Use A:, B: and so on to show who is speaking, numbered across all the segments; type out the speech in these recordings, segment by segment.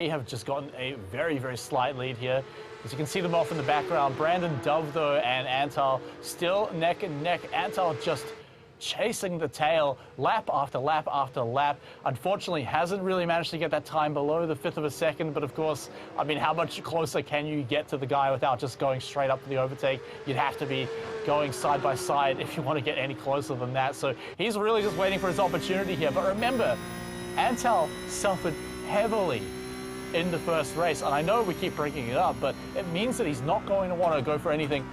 A: They have just gotten a very, very slight lead here. As you can see them off in the background, Brandon Dove, though, and Antal still neck and neck. Antal just chasing the tail lap after lap after lap. Unfortunately, hasn't really managed to get that time below the 1/5 of a second. But of course, I mean, how much closer can you get to the guy without just going straight up for the overtake? You'd have to be going side by side if you want to get any closer than that. So he's really just waiting for his opportunity here. But remember, Antal suffered heavily in the first race, and I know we keep bringing it up, but it means that he's not going to want to go for anything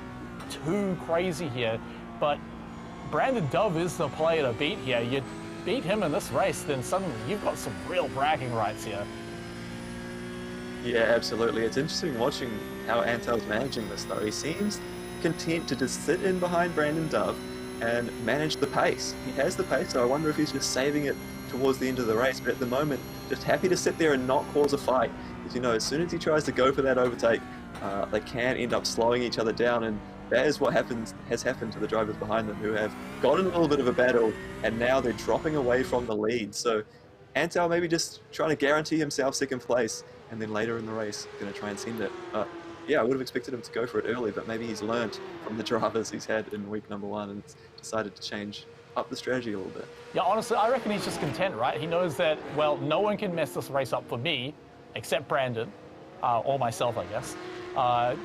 A: too crazy here. But Brandon Dove is the player to beat here. You beat him in this race, then suddenly you've got some real bragging rights here.
B: Yeah, absolutely. It's interesting watching how Antal's managing this, though. He seems content to just sit in behind Brandon Dove and manage the pace. He has the pace, so I wonder if he's just saving it towards the end of the race, but at the moment, just happy to sit there and not cause a fight. Because, you know, as soon as he tries to go for that overtake, they can end up slowing each other down, and that is what has happened to the drivers behind them, who have gotten a little bit of a battle, and now they're dropping away from the lead. So Antal maybe just trying to guarantee himself second place, and then later in the race, going to try and send it. Yeah, I would have expected him to go for it early, but maybe he's learnt from the drivers he's had in week number 1 and decided to change up the strategy a little bit.
A: Yeah, honestly, I reckon he's just content, right? He knows that, well, no one can mess this race up for me, except Brandon, or myself, I guess.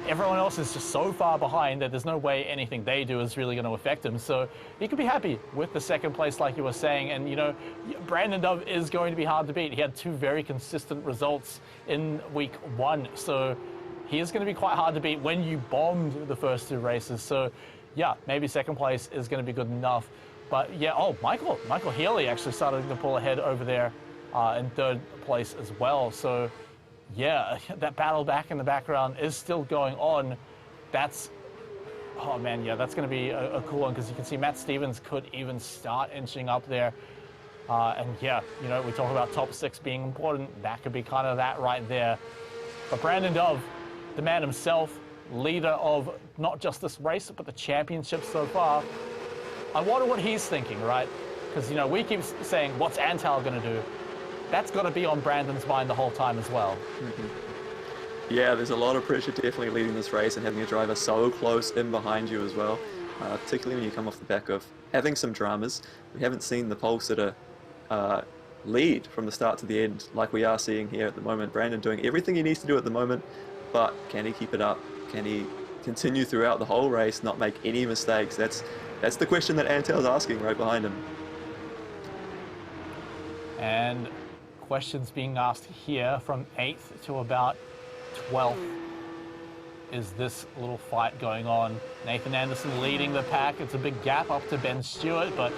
A: Everyone else is just so far behind that there's no way anything they do is really going to affect him. So he could be happy with the second place, like you were saying. And, you know, Brandon Dove is going to be hard to beat. He had 2 very consistent results in week 1. So he is going to be quite hard to beat when you bombed the first 2 races. So, yeah, maybe second place is going to be good enough. But, yeah, oh, Michael Healy actually started to pull ahead over there in 3rd place as well. So, yeah, that battle back in the background is still going on. That's, oh, man, yeah, that's going to be a cool one, because you can see Matt Stevens could even start inching up there. And, yeah, you know, we talk about top 6 being important. That could be kind of that right there. But Brandon Dove, the man himself, leader of not just this race, but the championship so far. I wonder what he's thinking, right? Because, you know, we keep saying, what's Antal going to do? That's got to be on Brandon's mind the whole time as well.
B: Mm-hmm. Yeah, there's a lot of pressure definitely leading this race and having a driver so close in behind you as well, particularly when you come off the back of having some dramas. We haven't seen the pole sitter lead from the start to the end like we are seeing here at the moment. Brandon doing everything he needs to do at the moment, but can he keep it up? Can he continue throughout the whole race, not make any mistakes? That's the question that Antal's asking right behind him.
A: And questions being asked here from 8th to about 12th. Is this little fight going on? Nathan Anderson leading the pack. It's a big gap up to Ben Stewart, but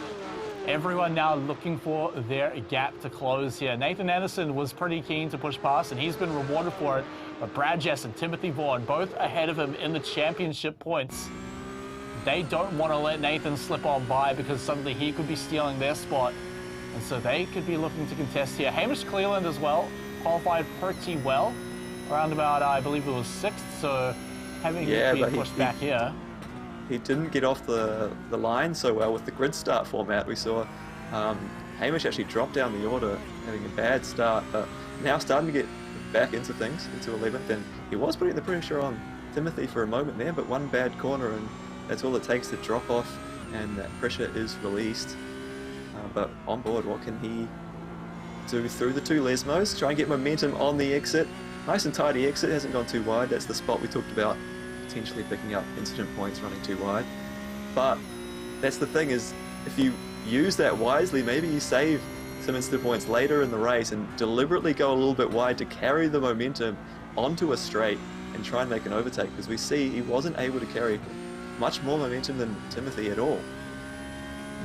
A: everyone now looking for their gap to close here. Nathan Anderson was pretty keen to push past, and he's been rewarded for it. But Brad Jess and Timothy Vaughan, both ahead of him in the championship points. They don't want to let Nathan slip on by, because suddenly he could be stealing their spot. And so they could be looking to contest here. Hamish Cleland as well qualified pretty well, around about, I believe it was 6th, so having been pushed back here.
B: He didn't get off the line so well with the grid start format. We saw Hamish actually drop down the order, having a bad start, but now starting to get back into things, into 11th, and he was putting the pressure on Timothy for a moment there, but one bad corner and that's all it takes to drop off, and that pressure is released. But on board, what can he do through the 2 Lesmos? Try and get momentum on the exit. Nice and tidy exit, hasn't gone too wide. That's the spot we talked about, potentially picking up incident points running too wide. But that's the thing, is if you use that wisely, maybe you save some incident points later in the race and deliberately go a little bit wide to carry the momentum onto a straight and try and make an overtake, because we see he wasn't able to carry much more momentum than Timothy at all.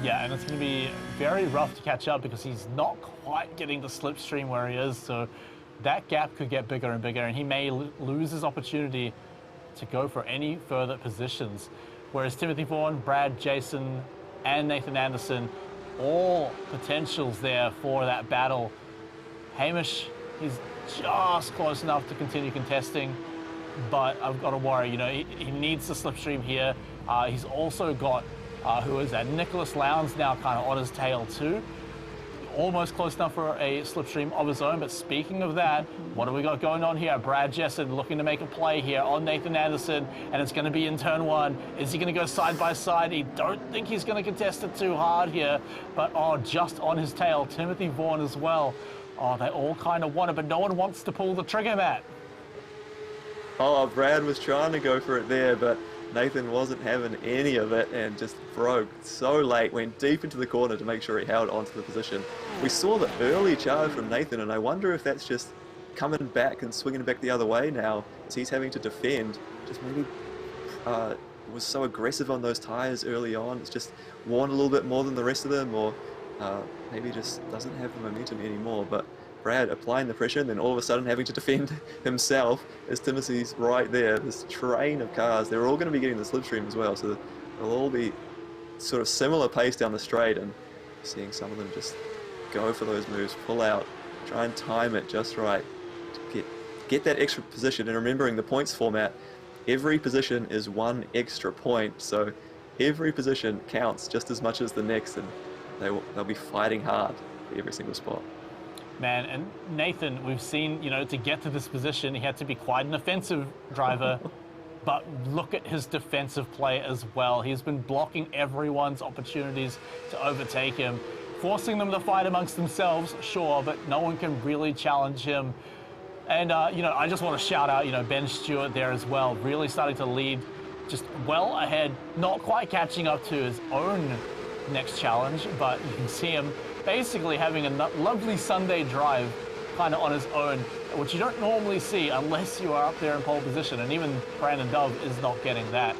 A: Yeah, and it's going to be very rough to catch up, because he's not quite getting the slipstream where he is. So that gap could get bigger and bigger, and he may lose his opportunity to go for any further positions. Whereas Timothy Vaughan, Brad, Jason, and Nathan Anderson, all potentials there for that battle. Hamish, he's just close enough to continue contesting, but I've got to worry, you know, he needs the slipstream here. He's also got, who is that? Nicholas Lowndes now kind of on his tail too. almost close enough for a slipstream of his own. But speaking of that, what do we got going on here? Brad Jessen looking to make a play here on Nathan Anderson, and it's going to be in turn one. Is he going to go side by side? He don't think he's going to contest it too hard here, but just on his tail, Timothy Vaughan as well. Oh, they all kind of want it, but no one wants to pull the trigger, Matt.
B: Oh, Brad was trying to go for it there, but Nathan wasn't having any of it and just broke so late, went deep into the corner to make sure he held onto the position. We saw the early charge from Nathan, and I wonder if that's just coming back and swinging back the other way now, as he's having to defend. Just maybe was so aggressive on those tires early on. It's just worn a little bit more than the rest of them, or maybe just doesn't have the momentum anymore. But Brad applying the pressure and then all of a sudden having to defend himself as Timothy's right there. This train of cars, they're all going to be getting the slipstream as well, so they'll all be sort of similar pace down the straight, and seeing some of them just go for those moves, pull out, try and time it just right to get that extra position. And remembering the points format, every position is one extra point, so every position counts just as much as the next, and they'll be fighting hard for every single spot.
A: Man, and Nathan, we've seen, to get to this position, he had to be quite an offensive driver, but look at his defensive play as well. He's been blocking everyone's opportunities to overtake him, forcing them to fight amongst themselves, sure, but no one can really challenge him. And, I just want to shout out, Ben Stewart there as well, really starting to lead just well ahead, not quite catching up to his own next challenge, but you can see him basically having a lovely Sunday drive kind of on his own, which you don't normally see unless you are up there in pole position, and even Brandon Dove is not getting that.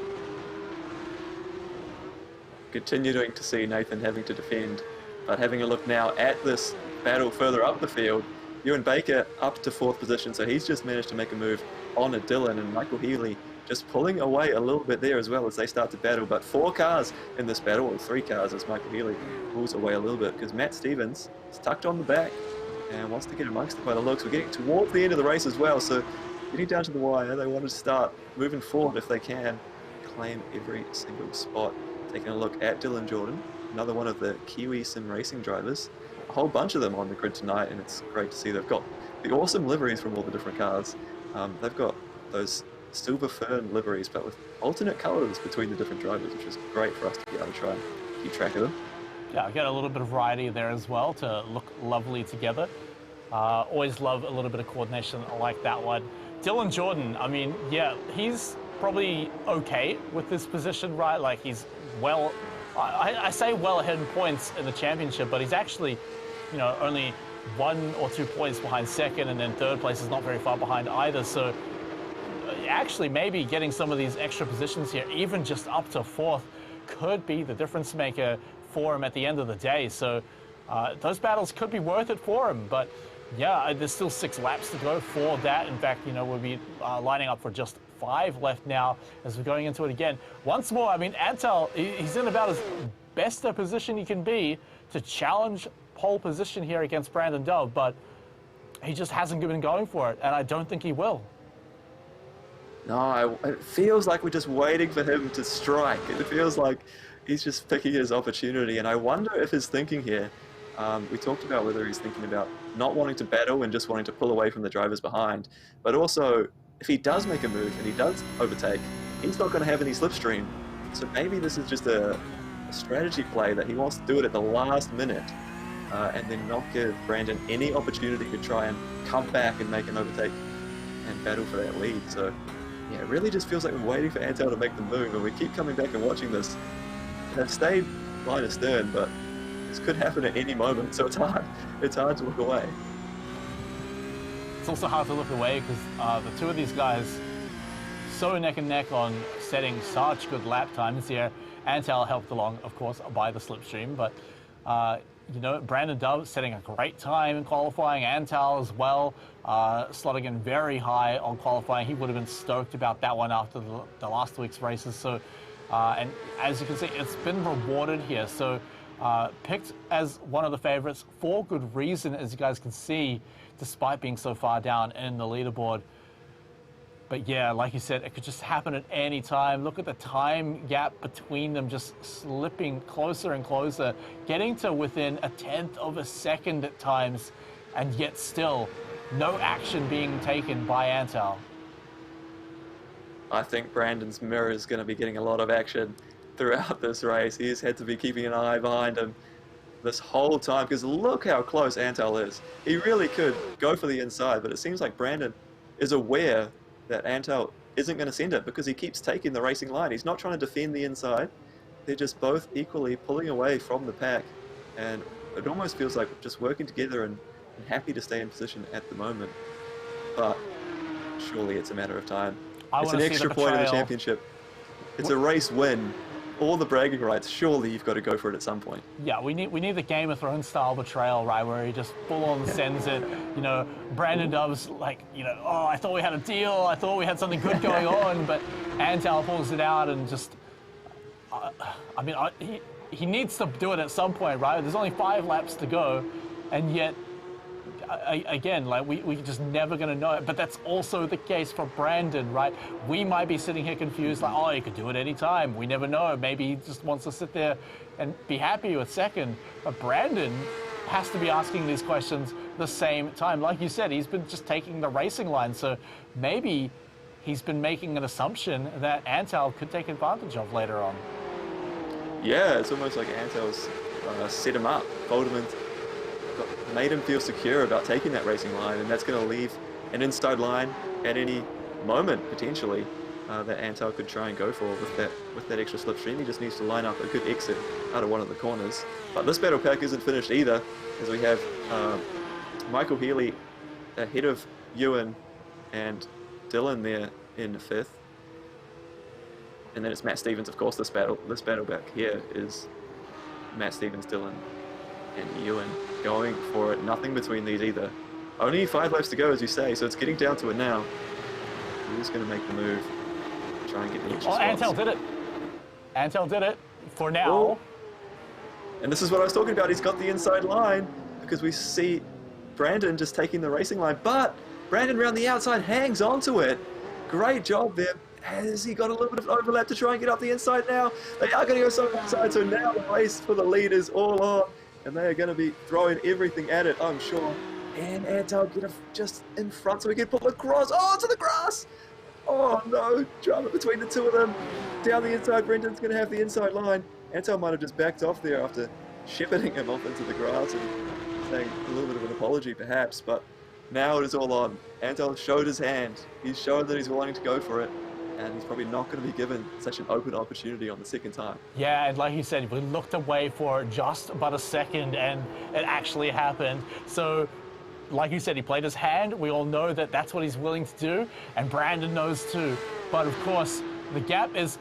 B: Continuing to see Nathan having to defend, but having a look now at this battle further up the field, Ewan Baker up to 4th position, so he's just managed to make a move on a Dylan, and Michael Healy just pulling away a little bit there as well as they start to battle. But 4 cars in this battle, or 3 cars as Michael Healy pulls away a little bit, because Matt Stevens is tucked on the back and wants to get amongst it by the looks. We're getting towards the end of the race as well, so getting down to the wire, they want to start moving forward if they can, claim every single spot. Taking a look at Dylan Jordan, another one of the Kiwi Sim Racing drivers. A whole bunch of them on the grid tonight, and it's great to see. They've got the awesome liveries from all the different cars. They've got those silver fern liveries, but with alternate colors between the different drivers, which is great for us to be able to try and keep track of them.
A: Yeah, I get a little bit of variety there as well to look lovely together. Always love a little bit of coordination like that one. Dylan Jordan, I mean, yeah, he's probably okay with this position, right? Like, he's well, I say well ahead in points in the championship, but he's actually, only 1 or 2 points behind second, and then 3rd place is not very far behind either. So actually maybe getting some of these extra positions here, even just up to 4th, could be the difference maker for him at the end of the day. So those battles could be worth it for him. But yeah, there's still 6 laps to go for that. In fact, we'll be lining up for just 5 left now as we're going into it again. Once more, I mean, Antal, he's in about as best a position he can be to challenge pole position here against Brandon Dove, but he just hasn't been going for it, and I don't think he will.
B: No, it feels like we're just waiting for him to strike. It feels like he's just picking his opportunity, and I wonder if his thinking here, we talked about whether he's thinking about not wanting to battle and just wanting to pull away from the drivers behind, but also if he does make a move and he does overtake, he's not going to have any slipstream. So maybe this is just a strategy play that he wants to do it at the last minute, and then not give Brandon any opportunity to try and come back and make an overtake and battle for that lead. So yeah, it really just feels like we're waiting for Antal to make the move, and we keep coming back and watching this. They've stayed line astern, but this could happen at any moment, so it's hard to look away.
A: It's also hard to look away because the 2 of these guys so neck and neck on setting such good lap times here. Antal helped along, of course, by the slipstream, but Brandon Dove setting a great time in qualifying, Antal as well, slotting in very high on qualifying. He would have been stoked about that one after the last week's races. So, and as you can see, it's been rewarded here. So, picked as one of the favorites for good reason, as you guys can see, despite being so far down in the leaderboard. But yeah, like you said, it could just happen at any time. Look at the time gap between them just slipping closer and closer, getting to within a 1/10 of a second at times, and yet still no action being taken by Antal.
B: I think Brandon's mirror is going to be getting a lot of action throughout this race. He's had to be keeping an eye behind him this whole time, because look how close Antal is. He really could go for the inside, but it seems like Brandon is aware that Antal isn't going to send it because he keeps taking the racing line. He's not trying to defend the inside. They're just both equally pulling away from the pack, and it almost feels like just working together and happy to stay in position at the moment. But surely it's a matter of time. It's an extra point in the championship. It's a race win. All the bragging rights, surely you've got to go for it at some point.
A: Yeah, we need the Game of Thrones style betrayal, right, where he just full on sends it. You know, Brandon Dove's like, you know, oh, I thought we had a deal, I thought we had something good going on, but Antal pulls it out and just, I mean, he needs to do it at some point, right? There's only 5 laps to go, and yet, again, like we just never going to know it. But that's also the case for Brandon, right? We might be sitting here confused, like, oh, he could do it any time. We never know. Maybe he just wants to sit there and be happy with second. But Brandon has to be asking these questions the same time. Like you said, he's been just taking the racing line. So maybe he's been making an assumption that Antal could take advantage of later on.
B: Yeah, it's almost like Antal's set him up, fold him in, made him feel secure about taking that racing line, and that's going to leave an inside line at any moment potentially that Antal could try and go for with that extra slipstream. He just needs to line up a good exit out of one of the corners. But this battle pack isn't finished either, as we have Michael Healy ahead of Ewan and Dylan there in 5th, and then it's Matt Stevens. Of course, this battle back here is Matt Stevens, Dylan, and Ewan going for it. Nothing between these either. Only 5 laps to go, as you say, so it's getting down to it now. Who's going to make the move? Try and get the extra spots.
A: Antal did it. Antal did it for now.
B: Oh. And this is what I was talking about. He's got the inside line because we see Brandon just taking the racing line, but Brandon around the outside hangs onto it. Great job there. Has he got a little bit of overlap to try and get up the inside now? They are going to go so inside, so now the race for the lead is all on. And they are going to be throwing everything at it, I'm sure. And Antal get just in front so he can pull across. Oh, to the grass! Oh no, drama between the two of them. Down the inside, Brendan's going to have the inside line. Antal might have just backed off there after shepherding him off into the grass and saying a little bit of an apology perhaps. But now it is all on. Antal showed his hand. He's shown that he's willing to go for it. And he's probably not going to be given such an open opportunity on the second time.
A: Yeah, and like you said, we looked away for just about a second, and it actually happened. So, like you said, he played his hand. We all know that that's what he's willing to do, and Brandon knows too. But of course, the gap is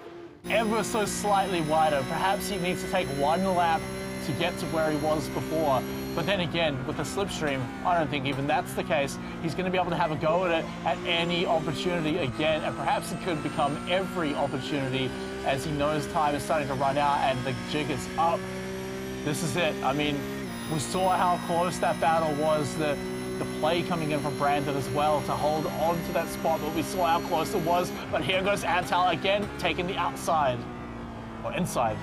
A: ever so slightly wider. Perhaps he needs to take 1 lap to get to where he was before. But then again, with the slipstream, I don't think even that's the case. He's going to be able to have a go at it at any opportunity again, and perhaps it could become every opportunity as he knows time is starting to run out and the jig is up. This is it. I mean, we saw how close that battle was, the play coming in from Brandon as well to hold on to that spot, but we saw how close it was. But here goes Antal again, taking the outside, or inside.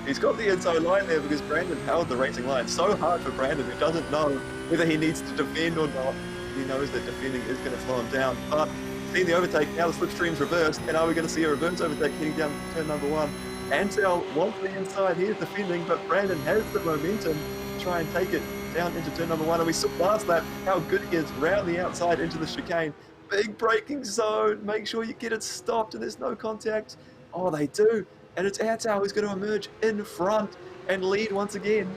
B: He's got the inside line there because Brandon held the racing line. So hard for Brandon, who doesn't know whether he needs to defend or not. He knows that defending is going to slow him down. But seeing the overtake, now the slipstream's reversed, and are we going to see a reverse overtake heading down turn number 1? Antal wants the inside, he is defending, but Brandon has the momentum to try and take it down into turn number 1. And we saw last lap how good he is round the outside into the chicane. Big braking zone, make sure you get it stopped and there's no contact. Oh, they do. And it's Antal who's going to emerge in front and lead once again.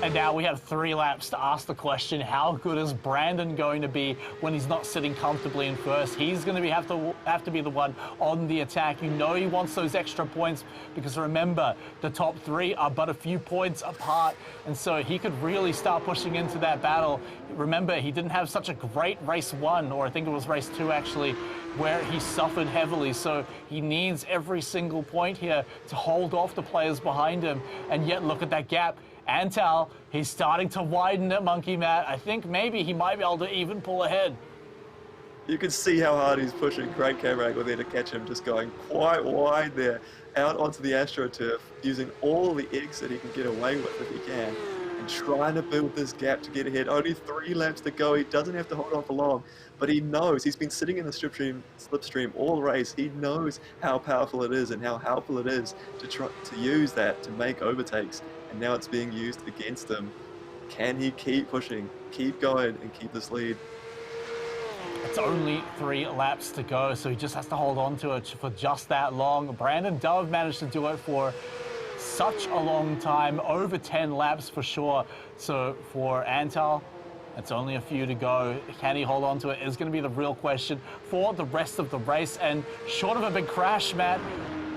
A: And now we have 3 laps to ask the question, how good is Brandon going to be when he's not sitting comfortably in first? He's going to have to be the one on the attack. You know he wants those extra points because remember, the top 3 are but a few points apart. And so he could really start pushing into that battle. Remember, he didn't have such a great race 1, or I think it was race 2 actually, where he suffered heavily. So he needs every single point here to hold off the players behind him. And yet look at that gap. Antal, he's starting to widen at Monkey Matt. I think maybe he might be able to even pull ahead.
B: You can see how hard he's pushing. Great camera angle there to catch him, just going quite wide there, out onto the AstroTurf, using all the eggs that he can get away with if he can, and trying to build this gap to get ahead. Only 3 laps to go. He doesn't have to hold on for long, but he knows he's been sitting in the slipstream all race. He knows how powerful it is and how helpful it is to use that to make overtakes, and now it's being used against him. Can he keep pushing, keep going, and keep this lead?
A: It's only 3 laps to go, so he just has to hold on to it for just that long. Brandon Dove managed to do it for such a long time, over 10 laps for sure. So for Antal, it's only a few to go. Can he hold on to it is going to be the real question for the rest of the race. And short of a big crash, Matt,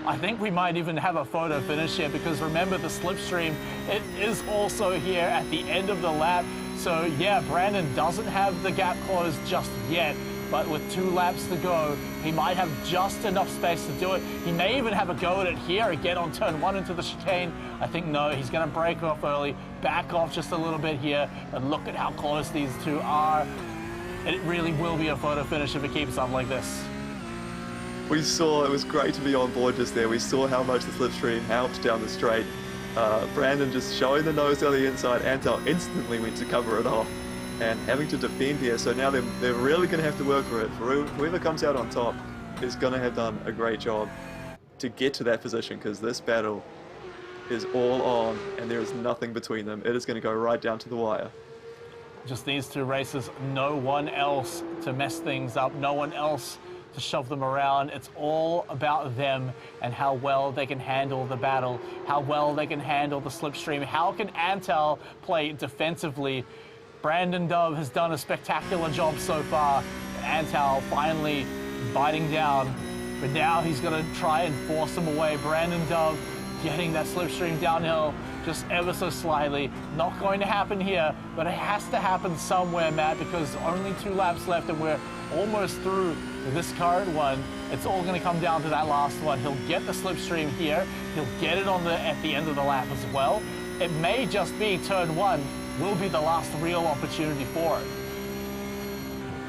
A: I think we might even have a photo finish here, because remember, the slipstream, it is also here at the end of the lap. So yeah, Brandon doesn't have the gap closed just yet, but with 2 laps to go, he might have just enough space to do it. He may even have a go at it here again on turn 1 into the chicane. I think no, he's going to break off early, back off just a little bit here, and look at how close these two are. It really will be a photo finish if it keeps up like this.
B: We saw, it was great to be on board just there. We saw how much the slipstream helped down the straight. Brandon just showing the nose down the inside. Antal instantly went to cover it off and having to defend here. So now they're really going to have to work for it. For whoever comes out on top is going to have done a great job to get to that position, because this battle is all on and there is nothing between them. It is going to go right down to the wire.
A: Just these 2 races, no one else to mess things up, no one else to shove them around. It's all about them and how well they can handle the battle, how well they can handle the slipstream. How can Antal play defensively? Brandon Dove has done a spectacular job so far. Antal finally biting down, but now he's going to try and force him away. Brandon Dove getting that slipstream downhill just ever so slightly. Not going to happen here, but it has to happen somewhere, Matt, because only 2 laps left and we're almost through this current one. It's all going to come down to that last one. He'll get the slipstream here. He'll get it at the end of the lap as well. It may just be turn 1 will be the last real opportunity for it.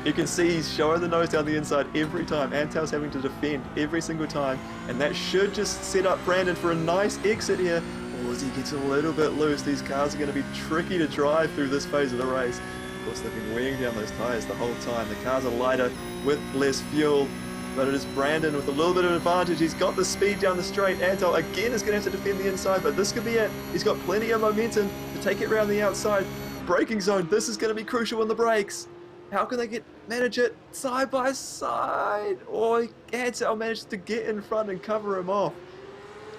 B: You can see he's showing the nose down the inside every time. Antal's having to defend every single time, and that should just set up Brandon for a nice exit here. Oh, as he gets a little bit loose, these cars are going to be tricky to drive through this phase of the race. Of course, they've been weighing down those tires the whole time. The cars are lighter with less fuel, but it is Brandon with a little bit of advantage. He's got the speed down the straight. Antal again is going to have to defend the inside, but this could be it. He's got plenty of momentum to take it around the outside. Braking zone, this is going to be crucial in the brakes. How can they manage it side by side? Or Antal managed to get in front and cover him off.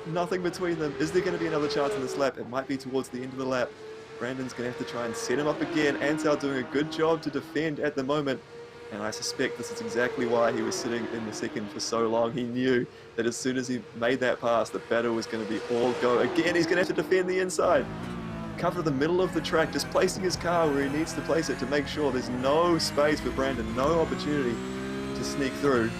B: Nothing between them. Is there going to be another chance in this lap? It might be towards the end of the lap. Brandon's going to have to try and set him up again. Antal doing a good job to defend at the moment. And I suspect this is exactly why he was sitting in the second for so long. He knew that as soon as he made that pass, the battle was going to be all go. Again, he's going to have to defend the inside. Cover the middle of the track, just placing his car where he needs to place it to make sure there's no space for Brandon, no opportunity to sneak through.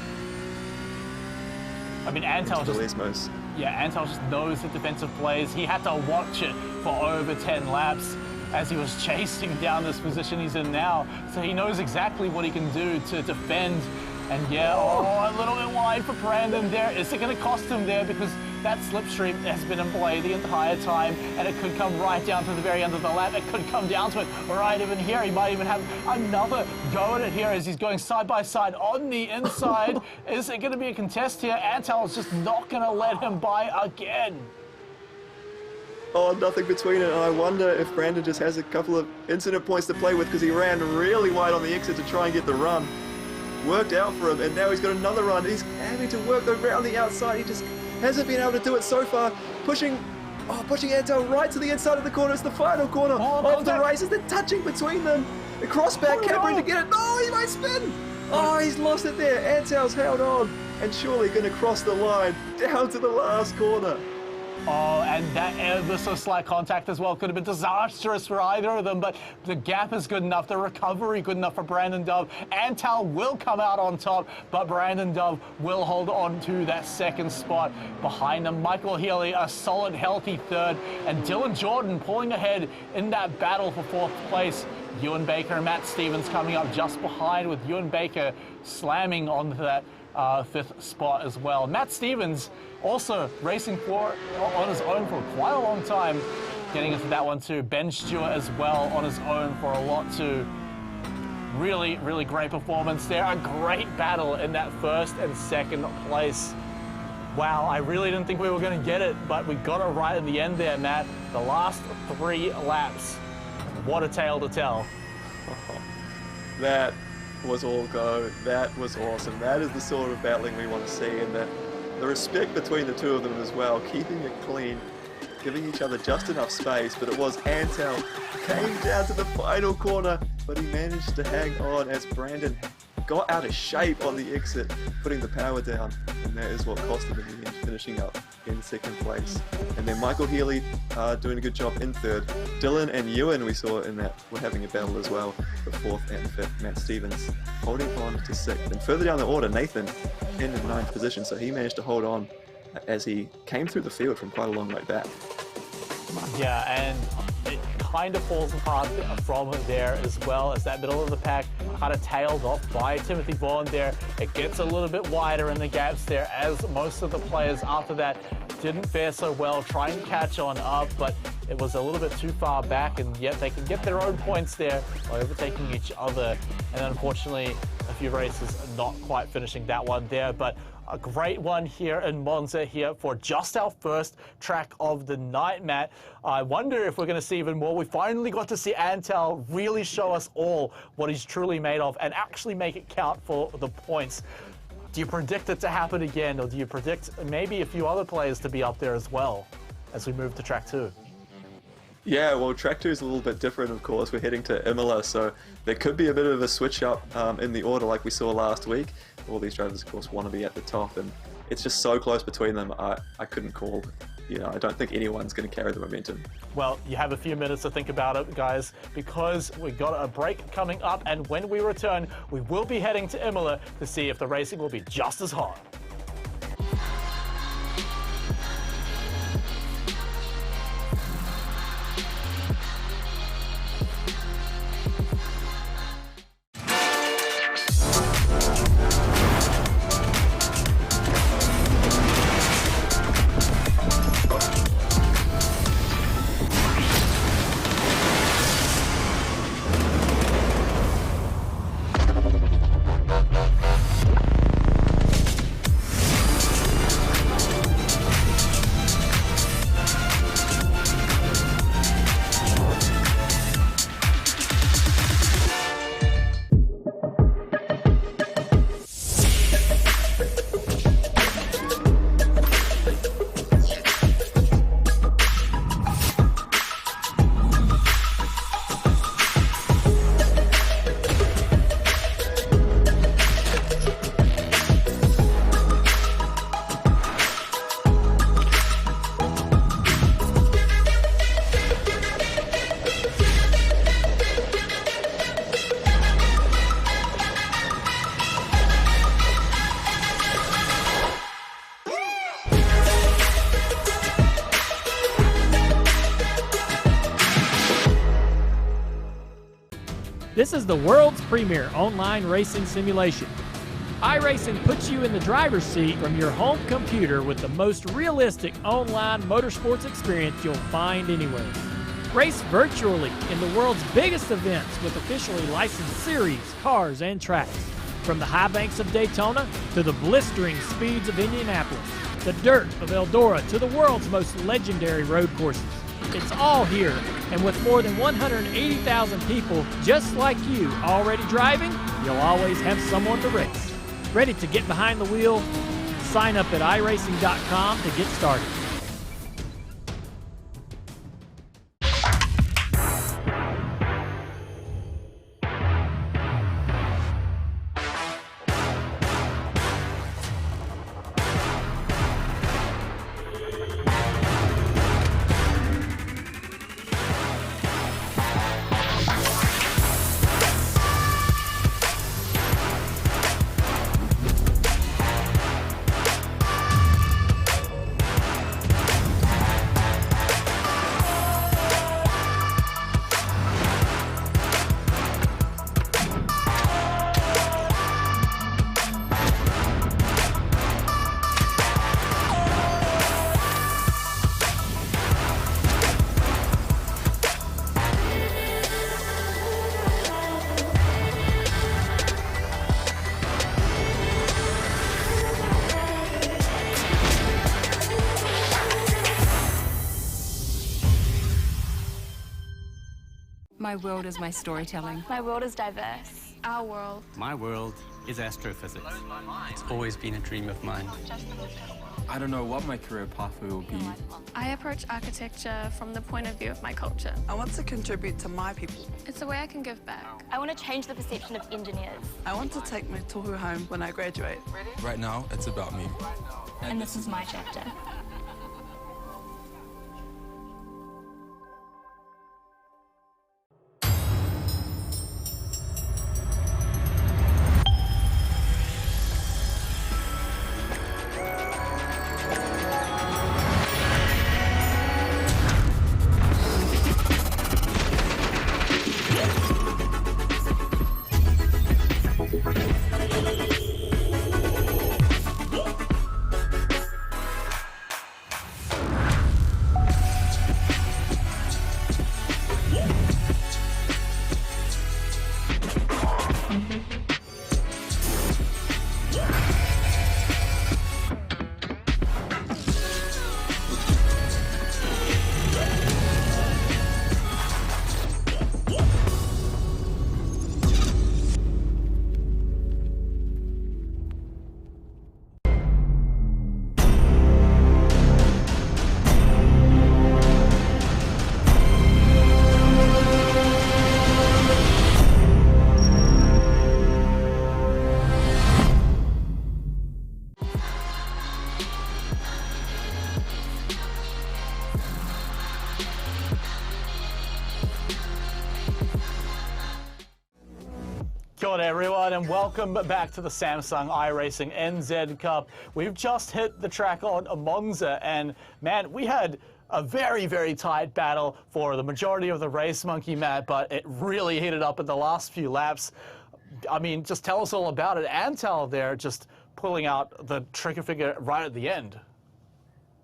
A: I mean, Antal just knows the defensive plays. He had to watch it for over 10 laps as he was chasing down this position he's in now. So he knows exactly what he can do to defend. And yeah, a little bit wide for Brandon there. Is it going to cost him there? Because that slipstream has been in play the entire time, and it could come right down to the very end of the lap. It could come down to it right even here. He might even have another go at it here as he's going side by side on the inside. Is it going to be a contest here? Antal is just not going to let him by again.
B: Oh, nothing between it. And I wonder if Brandon just has a couple of incident points to play with, because he ran really wide on the exit to try and get the run. Worked out for him, and now he's got another run. He's having to work around the outside. He just hasn't been able to do it so far. Pushing Antal right to the inside of the corner. It's the final corner of the race. They're touching between them. The crossback, Cameron to get it. No, he might spin. Oh, he's lost it there. Antal's held on and surely going to cross the line down to the last corner.
A: Oh, and that ever so slight contact as well could have been disastrous for either of them, but the gap is good enough, the recovery good enough for Brandon Dove. Antal will come out on top, but Brandon Dove will hold on to that second spot. Behind them, Michael Healy, a solid, healthy third, and Dylan Jordan pulling ahead in that battle for fourth place. Ewan Baker and Matt Stevens coming up just behind, with Ewan Baker slamming onto that fifth spot as well. Matt Stevens also racing on his own for quite a long time, getting into that one too. Ben Stewart as well on his own for a lot too. Really, really great performance there. A great battle in that first and second place. Wow, I really didn't think we were going to get it, but we got it right in the end there, Matt. The last 3 laps. What a tale to tell.
B: That was all go. That was awesome. That is the sort of battling we want to see, and the respect between the two of them as well, keeping it clean, giving each other just enough space. But it was Antal came down to the final corner, but he managed to hang on as Brandon got out of shape on the exit, putting the power down, and that is what cost him in the end, finishing up in second place. And then Michael Healy doing a good job in third. Dylan and Ewan we saw in that were having a battle as well for fourth and fifth. Matt Stevens holding on to sixth. And further down the order, Nathan in the ninth position, so he managed to hold on as he came through the field from quite a long way back.
A: Yeah, and it kind of falls apart from there as well, as that middle of the pack kind of tailed off by Timothy Vaughan there. It gets a little bit wider in the gaps there, as most of the players after that didn't fare so well trying to catch on up, but it was a little bit too far back, and yet they can get their own points there by overtaking each other. And unfortunately, a few races not quite finishing that one there, but a great one here in Monza here for just our first track of the night, Matt. I wonder if we're going to see even more. We finally got to see Antal really show us all what he's truly made of and actually make it count for the points. Do you predict it to happen again, or do you predict maybe a few other players to be up there as well as we move to track 2?
B: Yeah, well, track 2 is a little bit different, of course. We're heading to Imola, so there could be a bit of a switch up in the order like we saw last week. All these drivers, of course, want to be at the top, and it's just so close between them. I couldn't call. I don't think anyone's going to carry the momentum.
A: Well, you have a few minutes to think about it, guys, because we got a break coming up, and when we return, we will be heading to Imola to see if the racing will be just as hard.
C: This is the world's premier online racing simulation. iRacing puts you in the driver's seat from your home computer with the most realistic online motorsports experience you'll find anywhere. Race virtually in the world's biggest events with officially licensed series, cars, and tracks. From the high banks of Daytona to the blistering speeds of Indianapolis, the dirt of Eldora to the world's most legendary road courses. It's all here, and with more than 180,000 people just like you already driving, you'll always have someone to race. Ready to get behind the wheel? Sign up at iRacing.com to get started.
D: My world is my storytelling.
E: My world is diverse. Our world.
F: My world is astrophysics. It's always been a dream of mine.
G: I don't know what my career pathway will be.
E: I approach architecture from the point of view of my culture.
H: I want to contribute to my people.
E: It's a way I can give back.
I: I want to change the perception of engineers.
H: I want to take my tohu home when I graduate.
G: Right now, it's about me.
I: And this is my chapter.
A: Kia ora everyone, and welcome back to the Samsung iRacing NZ Cup. We've just hit the track on Monza, and man, we had a very, very tight battle for the majority of the race, Monkey Matt, but it really heated up in the last few laps. I mean, just tell us all about it. Antal there just pulling out the trigger finger right at the end.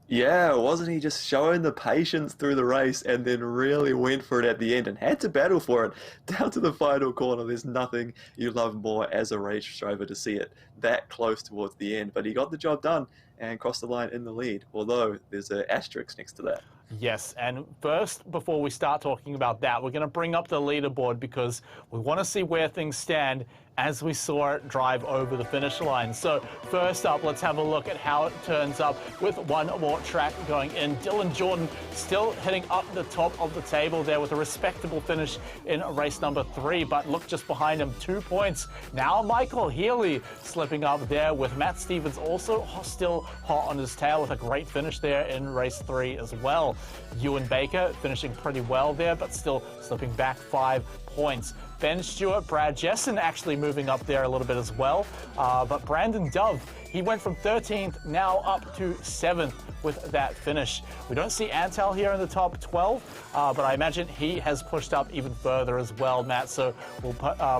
B: Yeah, wasn't he just showing the patience through the race and then really went for it at the end and had to battle for it down to the final corner? There's nothing you love more as a race driver to see it that close towards the end, but he got the job done and crossed the line in the lead, although there's an asterisk next to that.
A: Yes, and first, before we start talking about that, we're going to bring up the leaderboard because we want to see where things stand as we saw it drive over the finish line. So first up, let's have a look at how it turns up with one more track going in. Dylan Jordan still hitting up the top of the table there with a respectable finish in race number 3, but look just behind him, 2 points. Now Michael Healy slipping up there with Matt Stevens also still hot on his tail with a great finish there in race 3 as well. Ewan Baker finishing pretty well there, but still slipping back 5 points. Ben Stewart, Brad Jessen actually moving up there a little bit as well. But Brandon Dove, he went from 13th now up to 7th with that finish. We don't see Antal here in the top 12, but I imagine he has pushed up even further as well, Matt. So we'll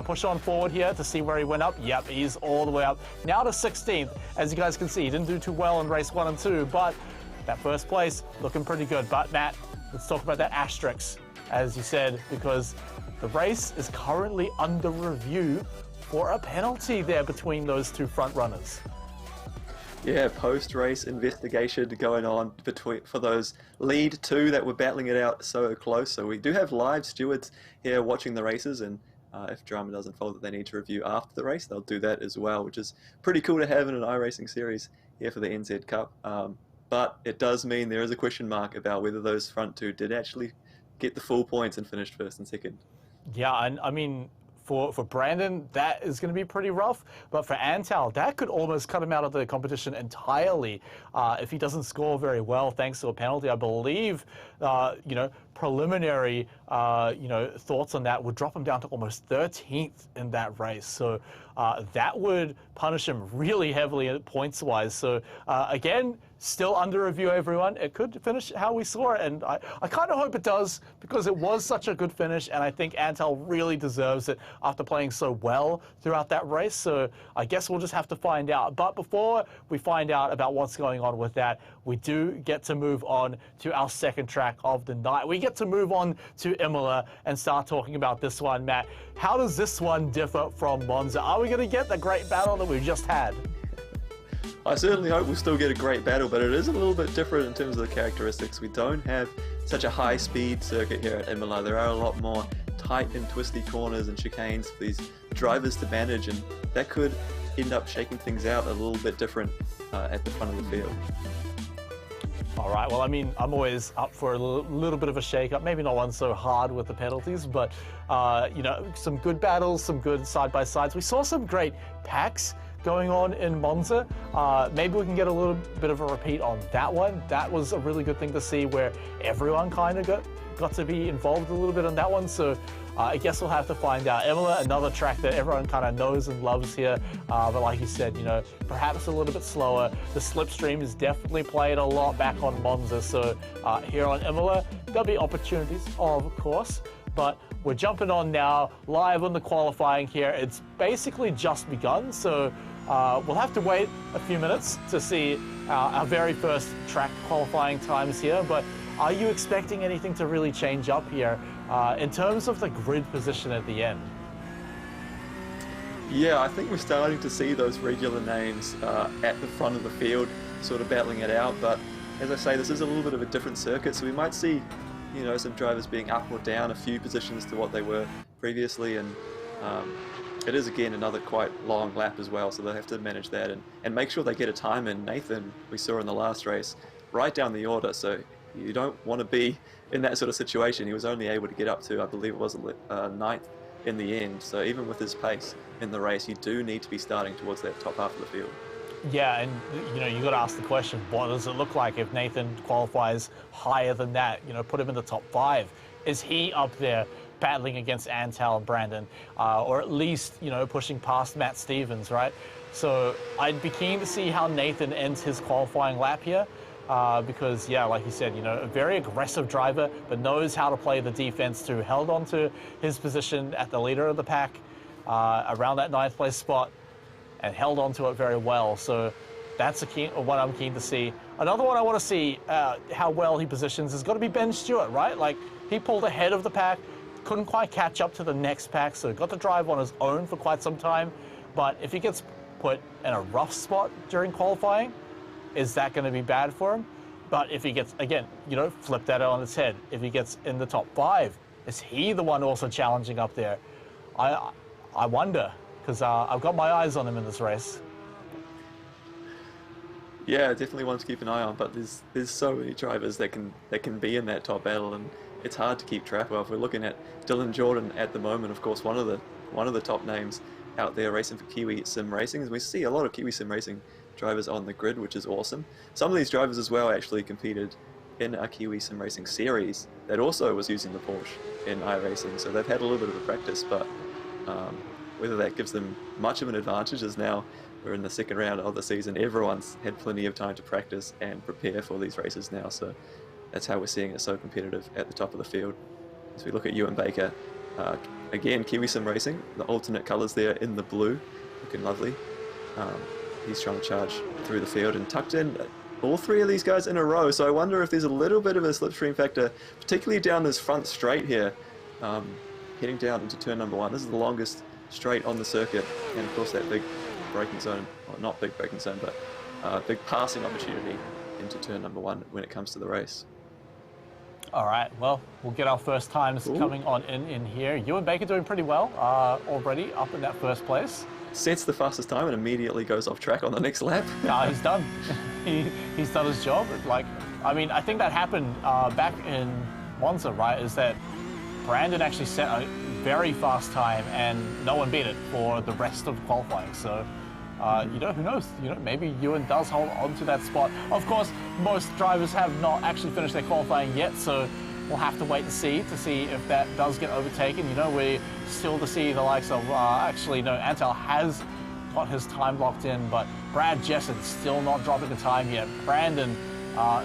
A: push on forward here to see where he went up. Yep, he's all the way up. Now to 16th. As you guys can see, he didn't do too well in race 1 and 2, but that first place looking pretty good. But Matt, let's talk about that asterisk, as you said, because the race is currently under review for a penalty there between those two front runners.
B: Yeah, post-race investigation going on for those lead two that were battling it out so close. So we do have live stewards here watching the races, and if drama doesn't fall that they need to review after the race, they'll do that as well, which is pretty cool to have in an iRacing series here for the NZ Cup. But it does mean there is a question mark about whether those front two did actually get the full points and finished first and second.
A: Yeah, and I mean, for Brandon, that is going to be pretty rough. But for Antal, that could almost cut him out of the competition entirely if he doesn't score very well thanks to a penalty. I believe, preliminary, thoughts on that would drop him down to almost 13th in that race. So that would punish him really heavily points-wise. So again, still under review, everyone. It could finish how we saw it, and I kind of hope it does because it was such a good finish, and I think Antal really deserves it after playing so well throughout that race. So I guess we'll just have to find out. But before we find out about what's going on with that, we do get to move on to our second track of the night. We get to move on to Imola and start talking about this one, Matt. How does this one differ from Monza? Are we going to get the great battle that we just had?
B: I certainly hope we'll still get a great battle, but it is a little bit different in terms of the characteristics. We don't have such a high-speed circuit here at Imola. There are a lot more tight and twisty corners and chicanes for these drivers to manage, and that could end up shaking things out a little bit different at the front of the field.
A: All right, well, I mean, I'm always up for a little bit of a shake-up, maybe not one so hard with the penalties, but, you know, some good battles, some good side-by-sides. We saw some great packs going on in Monza. Maybe we can get a little bit of a repeat on that one. That was a really good thing to see, where everyone kind of got to be involved a little bit on that one. So I guess we'll have to find out. Imola, another track that everyone kind of knows and loves here, but like you said, you know, perhaps a little bit slower. The slipstream is definitely played a lot back on Monza, so here on Imola, there'll be opportunities, of course, but we're jumping on now, live on the qualifying here. It's basically just begun, so we'll have to wait a few minutes to see our very first track qualifying times here, but are you expecting anything to really change up here in terms of the grid position at the end?
B: Yeah, I think we're starting to see those regular names at the front of the field sort of battling it out, but as I say, this is a little bit of a different circuit, so we might see, you know, some drivers being up or down a few positions to what they were previously, and it is again another quite long lap as well, so they'll have to manage that and make sure they get a time in. Nathan, we saw in the last race, right down the order, so you don't want to be in that sort of situation. He was only able to get up to, I believe it was 9th in the end, so even with his pace in the race, you do need to be starting towards that top half of the field.
A: Yeah, and you know, you got to ask the question, what does it look like if Nathan qualifies higher than that? You know, put him in the top 5. Is he up there battling against Antal and Brandon, or at least, you know, pushing past Matt Stevens, right? So I'd be keen to see how Nathan ends his qualifying lap here, because, yeah, like you said, you know, a very aggressive driver, but knows how to play the defense too. Held on to his position at the leader of the pack, around that 9th place spot, and held on to it very well. So that's one I'm keen to see. Another one I want to see how well he positions has got to be Ben Stewart, right? Like, he pulled ahead of the pack, couldn't quite catch up to the next pack, so got to drive on his own for quite some time. But if he gets put in a rough spot during qualifying, is that going to be bad for him? But if he gets, again, you know, flip that on its head. If he gets in the top 5, is he the one also challenging up there? I wonder, because I've got my eyes on him in this race.
B: Yeah, definitely one to keep an eye on, but there's so many drivers that can be in that top battle, and it's hard to keep track of. We're looking at Dylan Jordan at the moment, of course, one of the top names out there racing for Kiwi Sim Racing. We see a lot of Kiwi Sim Racing drivers on the grid, which is awesome. Some of these drivers as well actually competed in a Kiwi Sim Racing series that also was using the Porsche in iRacing, so they've had a little bit of a practice, but whether that gives them much of an advantage is now we're in the second round of the season. Everyone's had plenty of time to practice and prepare for these races now, so that's how we're seeing it so competitive at the top of the field. As we look at Ewan Baker, again, Kiwi Sim Racing, the alternate colours there in the blue, looking lovely. He's trying to charge through the field and tucked in all 3 of these guys in a row, so I wonder if there's a little bit of a slipstream factor, particularly down this front straight here, heading down into turn number 1. This is the longest straight on the circuit, and of course that big braking zone, well, not big braking zone, but big passing opportunity into turn number 1 when it comes to the race.
A: All right, well, we'll get our first times coming on in here. Ewan Baker doing pretty well already up in that first place.
B: Sets the fastest time and immediately goes off track on the next lap.
A: No, he's done. He's done his job. Like, I mean, I think that happened back in Monza, right? Is that Brandon actually set a very fast time and no one beat it for the rest of qualifying. So, you know, who knows? You know, maybe Ewan does hold on to that spot. Of course, most drivers have not actually finished their qualifying yet, so we'll have to wait and see if that does get overtaken. You know, we're still to see the likes of, actually, no, Antal has got his time locked in, but Brad Jessen still not dropping the time yet. Brandon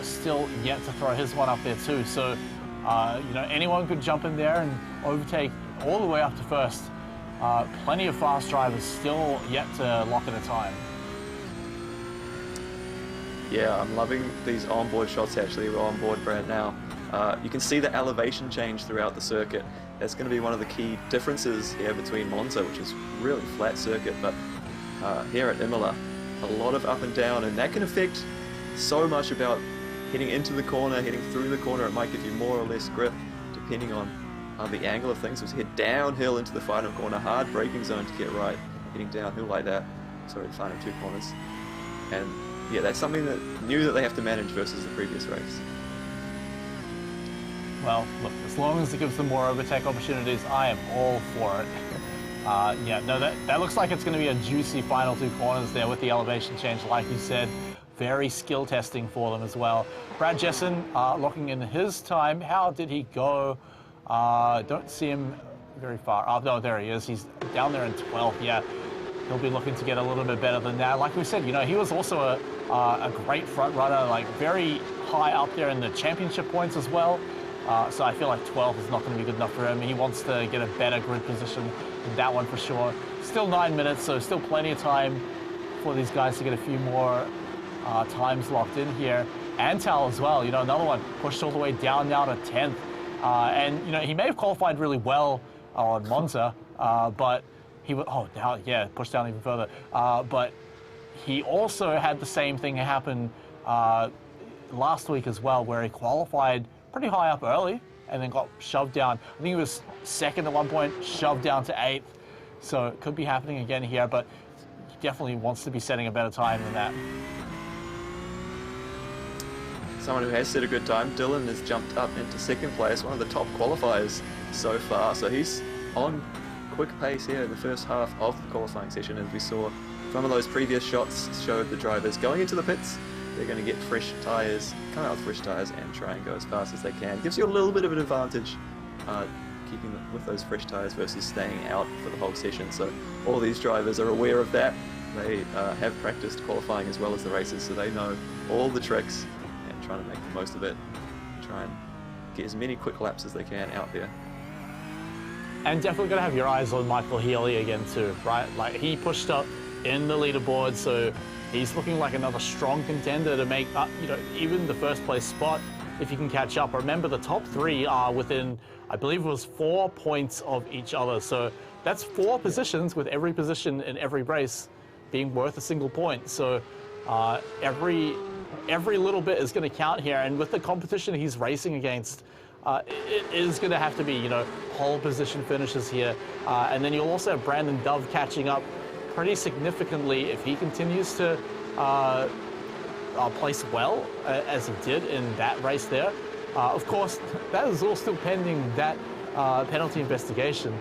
A: still yet to throw his one up there too. So, you know, anyone could jump in there and overtake all the way up to first. Plenty of fast drivers still yet to lock in a time.
B: Yeah, I'm loving these onboard shots actually. We're on board Brad now. You can see the elevation change throughout the circuit. That's going to be one of the key differences here between Monza, which is really flat circuit, but here at Imola, a lot of up and down, and that can affect so much about heading into the corner, heading through the corner. It might give you more or less grip depending on the angle of things was head downhill into the final corner, hard braking zone to get right, heading downhill like that. Sorry, the final 2 corners. And yeah, that's something that new that they have to manage versus the previous race.
A: Well, look, as long as it gives them more overtake opportunities, I am all for it. Yeah, no, that looks like it's going to be a juicy final 2 corners there with the elevation change, like you said. Very skill testing for them as well. Brad Jessen locking in his time. How did he go? Don't see him very far. Oh, no, there he is. He's down there in 12th. Yeah, he'll be looking to get a little bit better than that. Like we said, you know, he was also a great front runner, like very high up there in the championship points as well. So I feel like 12 is not going to be good enough for him. He wants to get a better grid position than that one for sure. Still 9 minutes, so still plenty of time for these guys to get a few more times locked in here. Antal as well, you know, another one pushed all the way down now to 10th. And, you know, he may have qualified really well on Monza, but he would, oh, now, yeah, pushed down even further. But he also had the same thing happen last week as well, where he qualified pretty high up early and then got shoved down. I think he was 2nd at one point, shoved down to 8th. So it could be happening again here, but he definitely wants to be setting a better time than that.
B: Someone who has set a good time, Dylan, has jumped up into 2nd place, one of the top qualifiers so far. So he's on quick pace here in the first half of the qualifying session, as we saw some of those previous shots showed the drivers going into the pits. They're going to get fresh tyres, come out with fresh tyres and try and go as fast as they can. Gives you a little bit of an advantage keeping with those fresh tyres versus staying out for the whole session. So all these drivers are aware of that. They have practiced qualifying as well as the races, so they know all the tricks and trying to make the most of it. Try and get as many quick laps as they can out there.
A: And definitely going to have your eyes on Michael Healy again too, right? Like, he pushed up in the leaderboard, so he's looking like another strong contender to make, you know, even the first place spot if he can catch up. Remember, the top 3 are within, I believe it was 4 points of each other. So that's 4 positions, with every position in every race being worth a single point. So every little bit is going to count here. And with the competition he's racing against, it is going to have to be, you know, pole position finishes here. And then you'll also have Brandon Dove catching up pretty significantly if he continues to place well, as he did in that race there. Of course, that is all still pending that penalty investigation,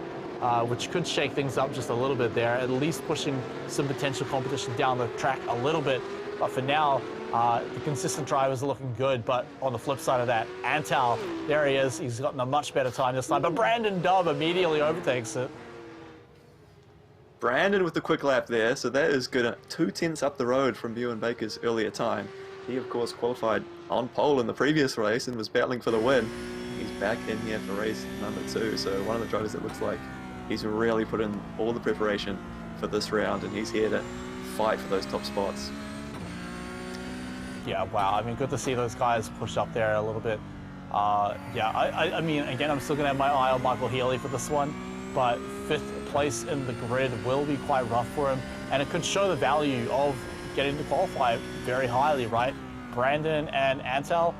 A: which could shake things up just a little bit there, at least pushing some potential competition down the track a little bit. But for now, the consistent drivers are looking good. But on the flip side of that, Antal, there he is. He's gotten a much better time this time. But Brandon Dove immediately overtakes it.
B: Brandon with the quick lap there, so that is good. 2 tenths up the road from Ewan Baker's earlier time. He, of course, qualified on pole in the previous race and was battling for the win. He's back in here for race number 2, so one of the drivers that looks like he's really put in all the preparation for this round, and he's here to fight for those top spots.
A: Yeah, wow. I mean, good to see those guys push up there a little bit. Yeah, I mean, again, I'm still going to have my eye on Michael Healy for this one, but 5th place in the grid will be quite rough for him, and it could show the value of getting to qualify very highly, right? Brandon and Antal,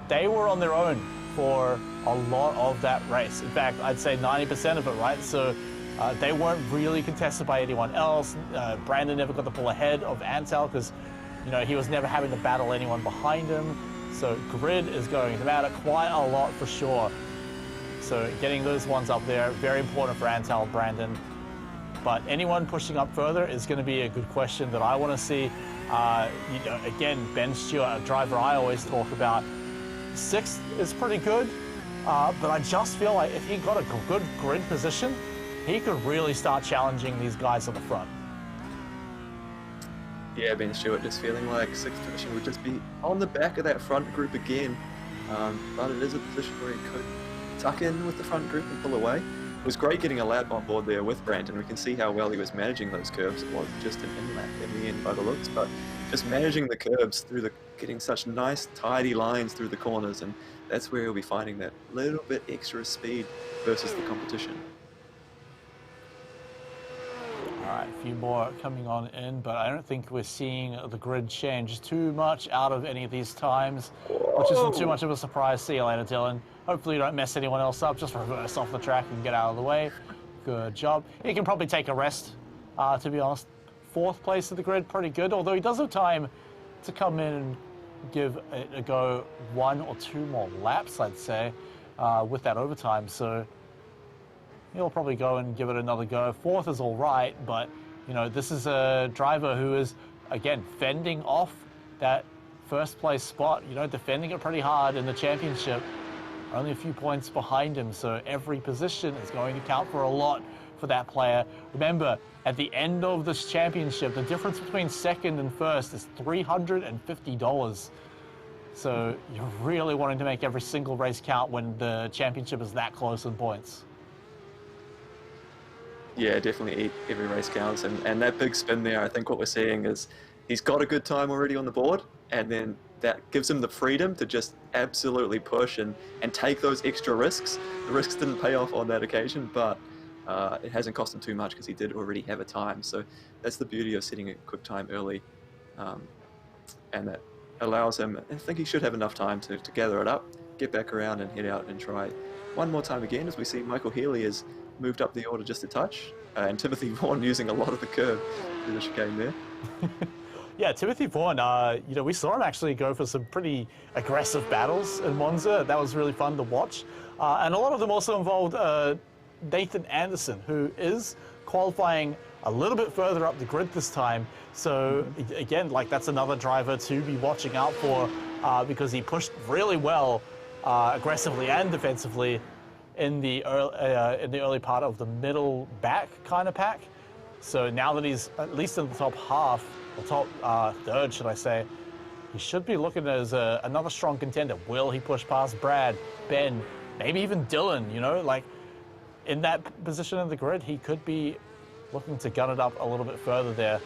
A: they were on their own for a lot of that race. In fact, I'd say 90% of it, right? So they weren't really contested by anyone else. Brandon never got the pull ahead of Antal because, you know, he was never having to battle anyone behind him. So grid is going to matter quite a lot for sure. So getting those ones up there, very important for Antal, Brandon. But anyone pushing up further is going to be a good question that I want to see. You know, again, Ben Stewart, a driver I always talk about. 6th is pretty good, but I just feel like if he got a good grid position, he could really start challenging these guys on the front.
B: Yeah, Ben Stewart just feeling like 6th position would just be on the back of that front group again. But it is a position where he could tuck in with the front group and pull away. It was great getting a lap on board there with Brandon. We can see how well he was managing those curves. It wasn't just an in-lap in the end by the looks, but just managing the curves through getting such nice, tidy lines through the corners, and that's where he'll be finding that little bit extra speed versus the competition.
A: All right, a few more coming on in, but I don't think we're seeing the grid change too much out of any of these times, which isn't too much of a surprise. See you later, Dylan. Hopefully you don't mess anyone else up. Just reverse off the track and get out of the way. Good job. He can probably take a rest, to be honest. 4th place of the grid, pretty good, although he does have time to come in and give it a go 1 or 2 more laps, I'd say, with that overtime. So he'll probably go and give it another go. 4th is all right, but, you know, this is a driver who is, again, fending off that 1st place spot, you know, defending it pretty hard in the championship. Only a few points behind him, so every position is going to count for a lot for that player. Remember, at the end of this championship, the difference between 2nd and 1st is $350. So you're really wanting to make every single race count when the championship is that close in points.
B: Yeah, definitely every race counts. And that big spin there, I think what we're seeing is he's got a good time already on the board, and then that gives him the freedom to just absolutely push and take those extra risks. The risks didn't pay off on that occasion, but it hasn't cost him too much because he did already have a time. So that's the beauty of setting a quick time early. And that allows him, I think he should have enough time to gather it up, get back around and head out and try one more time again, as we see Michael Healy has moved up the order just a touch, and Timothy Vaughan using a lot of the curve through the chicane there.
A: Yeah, Timothy Vaughan, you know, we saw him actually go for some pretty aggressive battles in Monza. That was really fun to watch. And a lot of them also involved Nathan Anderson, who is qualifying a little bit further up the grid this time. So again, like, that's another driver to be watching out for because he pushed really well aggressively and defensively in the early part of the middle back kind of pack. So now that he's at least in the top half, or top third, should I say, he should be looking as another strong contender. Will he push past Brad, Ben, maybe even Dylan? You know, like, in that position of the grid, he could be looking to gun it up a little bit further there.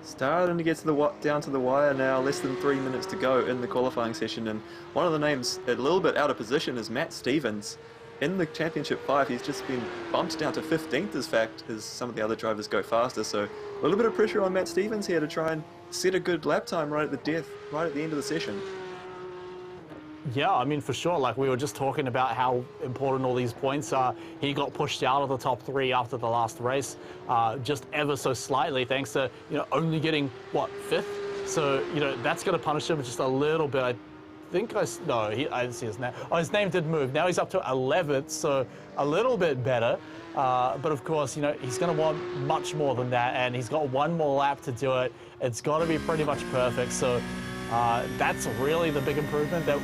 B: Starting to get to down to the wire now, less than 3 minutes to go in the qualifying session, and one of the names a little bit out of position is Matt Stevens. In the Championship 5, he's just been bumped down to 15th, as some of the other drivers go faster, so a little bit of pressure on Matt Stevens here to try and set a good lap time right at the end of the session.
A: Yeah, I mean, for sure. Like, we were just talking about how important all these points are. He got pushed out of the top 3 after the last race, just ever so slightly, thanks to, you know, only getting, what, 5th? So, you know, that's going to punish him just a little bit. I didn't see his name. Oh, his name did move. Now he's up to 11th, so a little bit better. But of course, you know, he's going to want much more than that, and he's got 1 more lap to do it. It's got to be pretty much perfect. So that's really the big improvement that,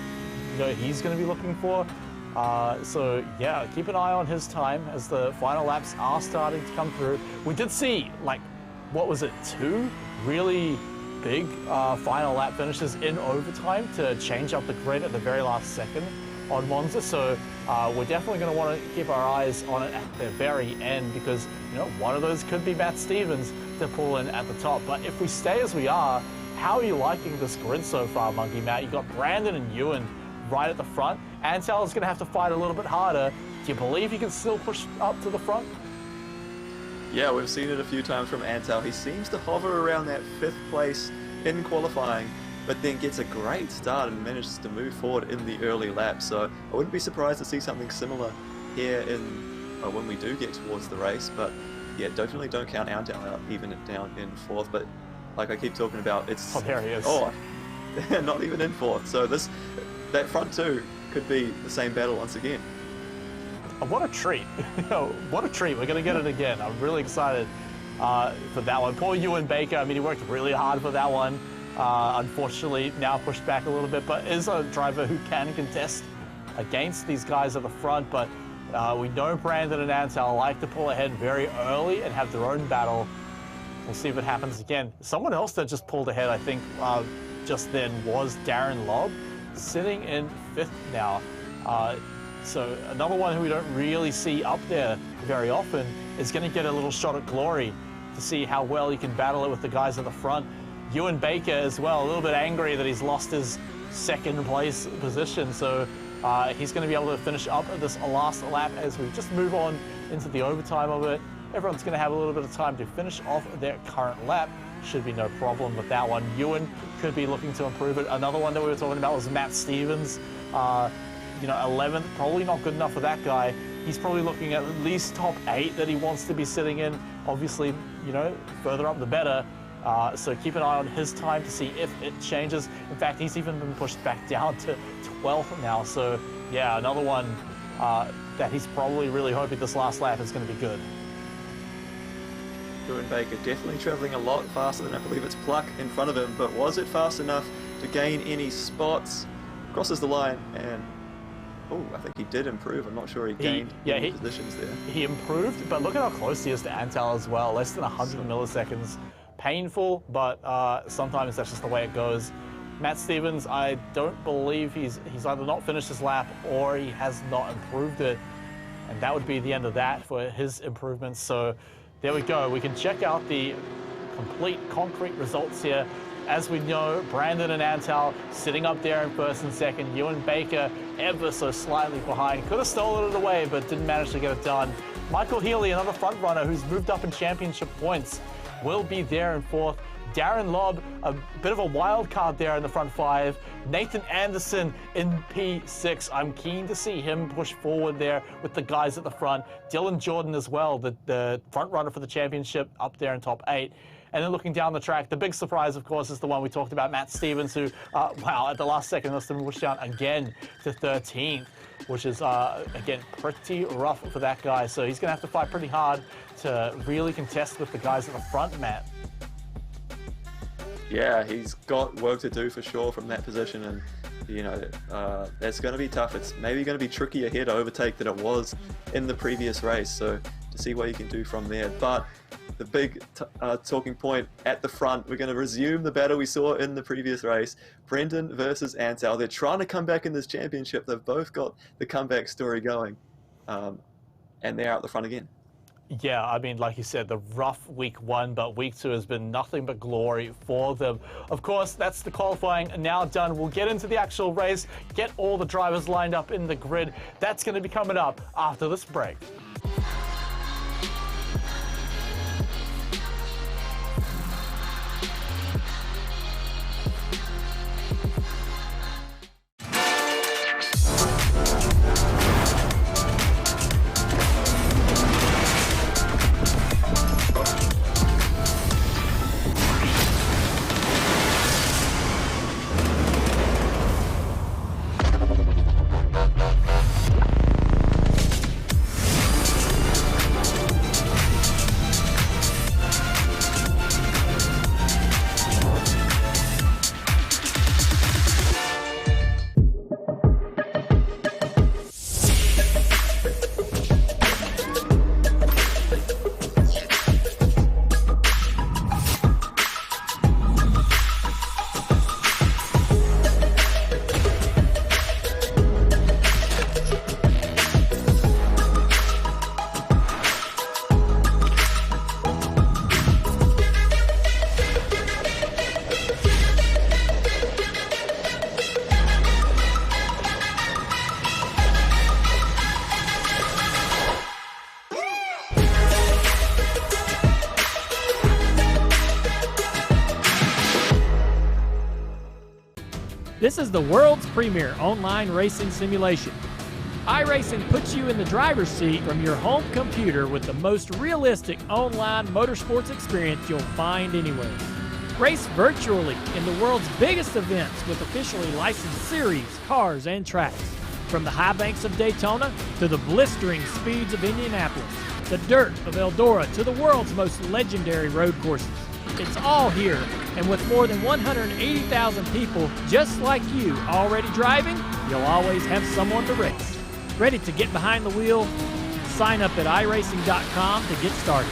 A: you know, he's going to be looking for. So yeah, keep an eye on his time as the final laps are starting to come through. We did see, like, what was it, 2 really big final lap finishes in overtime to change up the grid at the very last second on Monza. So we're definitely going to want to keep our eyes on it at the very end, because, you know, one of those could be Matt Stevens to pull in at the top. But if we stay as we are, how are you liking this grid so far, Monkey Matt? You've got Brandon and Ewan right at the front. Antal is going to have to fight a little bit harder. Do you believe he can still push up to the front?
B: Yeah, we've seen it a few times from Antal. He seems to hover around that 5th place in qualifying, but then gets a great start and manages to move forward in the early laps. So I wouldn't be surprised to see something similar here when we do get towards the race. But yeah, definitely don't count Antal out, even down in 4th. But like I keep talking about, it's...
A: Oh, there he is.
B: Oh, not even in 4th. So that front 2 could be the same battle once again.
A: What a treat. What a treat. We're going to get it again. I'm really excited for that one. Poor Ewan Baker. I mean, he worked really hard for that one. Unfortunately, now pushed back a little bit, but is a driver who can contest against these guys at the front. But we know Brandon and Antal like to pull ahead very early and have their own battle. We'll see if it happens again. Someone else that just pulled ahead, I think, just then was Darren Lobb, sitting in 5th now. So another one who we don't really see up there very often is going to get a little shot at glory to see how well he can battle it with the guys at the front. Ewan Baker as well, a little bit angry that he's lost his 2nd place position. So he's going to be able to finish up at this last lap as we just move on into the overtime of it. Everyone's going to have a little bit of time to finish off their current lap. Should be no problem with that one. Ewan could be looking to improve it. Another one that we were talking about was Matt Stevens. 11th, probably not good enough for that guy. He's probably looking at least top 8 that he wants to be sitting in. Obviously, further up the better. So keep an eye on his time to see if it changes. In fact, he's even been pushed back down to 12th now. So yeah, another one that he's probably really hoping this last lap is going to be good.
B: Ewan Baker definitely travelling a lot faster than I believe it's Pluck in front of him, but was it fast enough to gain any spots? Crosses the line and I think he did improve. I'm not sure he gained any positions there.
A: He improved, but look at how close he is to Antal as well. Less than 100 milliseconds. Painful, but sometimes that's just the way it goes. Matt Stevens, I don't believe he's either not finished his lap or he has not improved it. And that would be the end of that for his improvements. So there we go. We can check out the complete concrete results here. As we know, Brandon and Antal sitting up there in first and second. Ewan Baker ever so slightly behind. Could have stolen it away, but didn't manage to get it done. Michael Healy, another front runner who's moved up in championship points, will be there in fourth. Darren Lobb, a bit of a wild card there in the front 5. Nathan Anderson in P6. I'm keen to see him push forward there with the guys at the front. Dylan Jordan as well, the front runner for the championship, up there in top 8. And then looking down the track, the big surprise, of course, is the one we talked about, Matt Stevens, who, at the last second, must have pushed down again to 13th, which is, again, pretty rough for that guy. So he's going to have to fight pretty hard to really contest with the guys at the front, Matt.
B: Yeah, he's got work to do for sure from that position, and that's going to be tough. It's maybe going to be trickier here to overtake than it was in the previous race, so to see what he can do from there. But the big talking point at the front, we're going to resume the battle we saw in the previous race. Brendan versus Antal. They're trying to come back in this championship. They've both got the comeback story going, and they're out the front again.
A: Yeah, I mean, like you said, the rough week 1, but week 2 has been nothing but glory for them. Of course, that's the qualifying now done. We'll get into the actual race, get all the drivers lined up in the grid. That's going to be coming up after this break.
C: This is the world's premier online racing simulation. iRacing puts you in the driver's seat from your home computer with the most realistic online motorsports experience you'll find anywhere. Race virtually in the world's biggest events with officially licensed series, cars, and tracks. From the high banks of Daytona to the blistering speeds of Indianapolis, the dirt of Eldora to the world's most legendary road courses. It's all here, and with more than 180,000 people just like you already driving, you'll always have someone to race. Ready to get behind the wheel? Sign up at iRacing.com to get started.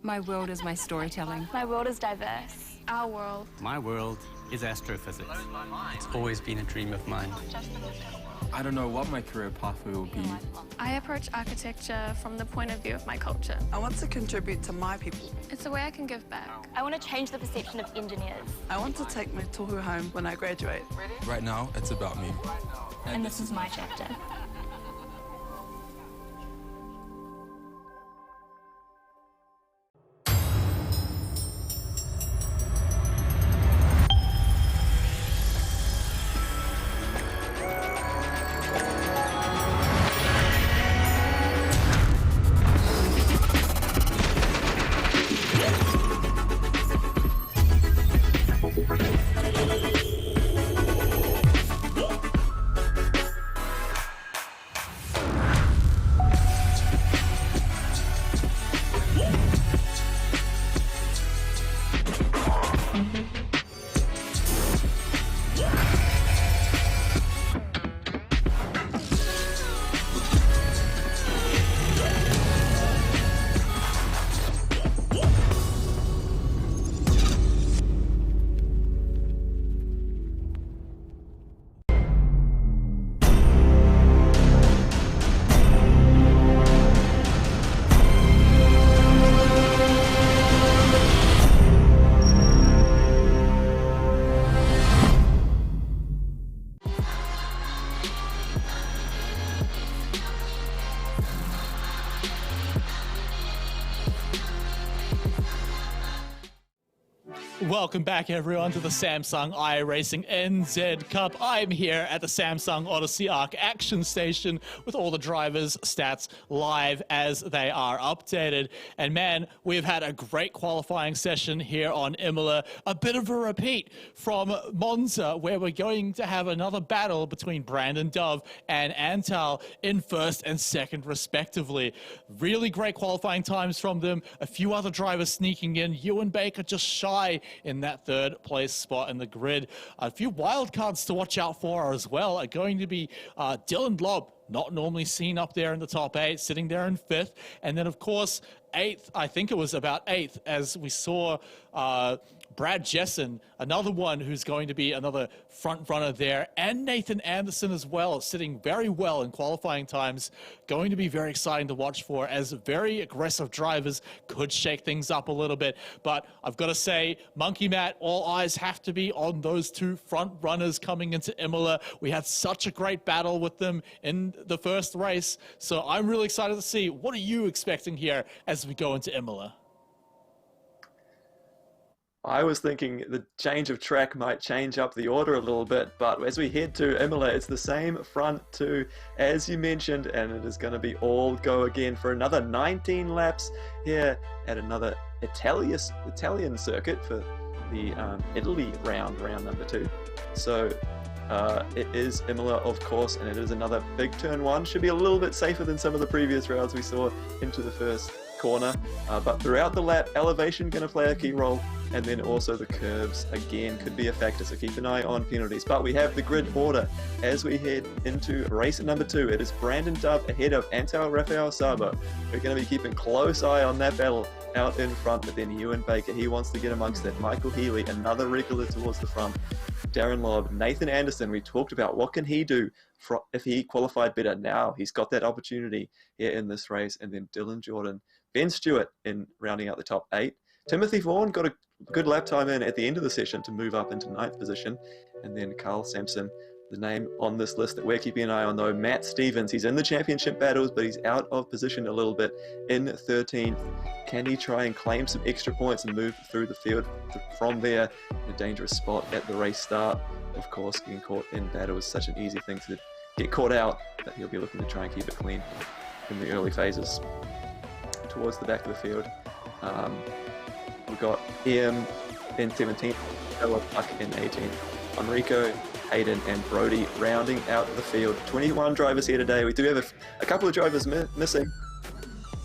D: My world is my storytelling.
I: My world is diverse.
E: Our world.
F: My world is astrophysics. It's always been a dream of mine.
G: I don't know what my career pathway will be.
E: I approach architecture from the point of view of my culture.
H: I want to contribute to my people.
E: It's a way I can give back.
I: I want to change the perception of engineers.
H: I want to take my tohu home when I graduate.
G: Right now, it's about me.
I: And this is my chapter.
A: Welcome back, everyone, to the Samsung iRacing NZ Cup. I'm here at the Samsung Odyssey Arc Action Station with all the drivers' stats live as they are updated. And man, we've had a great qualifying session here on Imola. A bit of a repeat from Monza, where we're going to have another battle between Brandon Dove and Antal in first and second, respectively. Really great qualifying times from them. A few other drivers sneaking in. Ewan Baker just shy in that third place spot in the grid. A few wild cards to watch out for as well are going to be Dylan Lobb, not normally seen up there in the top 8, sitting there in 5th. And then, of course, 8th, I think it was about 8th, as we saw Brad Jessen, another one who's going to be another front runner there, and Nathan Anderson as well, sitting very well in qualifying times. Going to be very exciting to watch for, as very aggressive drivers could shake things up a little bit. But I've got to say, Monkey Matt, all eyes have to be on those two front runners coming into Imola. We had such a great battle with them in the first race, so I'm really excited to see, what are you expecting here as we go into Imola?
B: I was thinking the change of track might change up the order a little bit, but as we head to Imola, it's the same front two as you mentioned, and it is going to be all go again for another 19 laps here at another Italian circuit for the Italy round number 2. So it is Imola, of course, and it is another big turn 1. Should be a little bit safer than some of the previous rounds we saw into the first corner, but throughout the lap, elevation going to play a key role, and then also the curves again could be a factor, so keep an eye on penalties. But we have the grid order as we head into race number 2. It is Brandon Dove ahead of Antal Rafael Sabo. We're going to be keeping close eye on that battle out in front, but then Ewan Baker, he wants to get amongst it. Michael Healy, another regular towards the front. Darren Lobb, Nathan Anderson, we talked about what can he do if he qualified better. Now he's got that opportunity here in this race. And then Dylan Jordan, Ben Stewart in rounding out the top 8. Timothy Vaughan got a good lap time in at the end of the session to move up into 9th position. And then Carl Sampson, the name on this list that we're keeping an eye on though, Matt Stevens. He's in the championship battles, but he's out of position a little bit in 13th. Can he try and claim some extra points and move through the field from there in a dangerous spot at the race start? Of course, getting caught in battle is such an easy thing to get caught out, but he'll be looking to try and keep it clean in the early phases. Towards the back of the field, we've got EM in 17th, Ella Puck in 18th, Enrico, Hayden and Brody rounding out the field. 21 drivers here today. We do have a couple of drivers missing.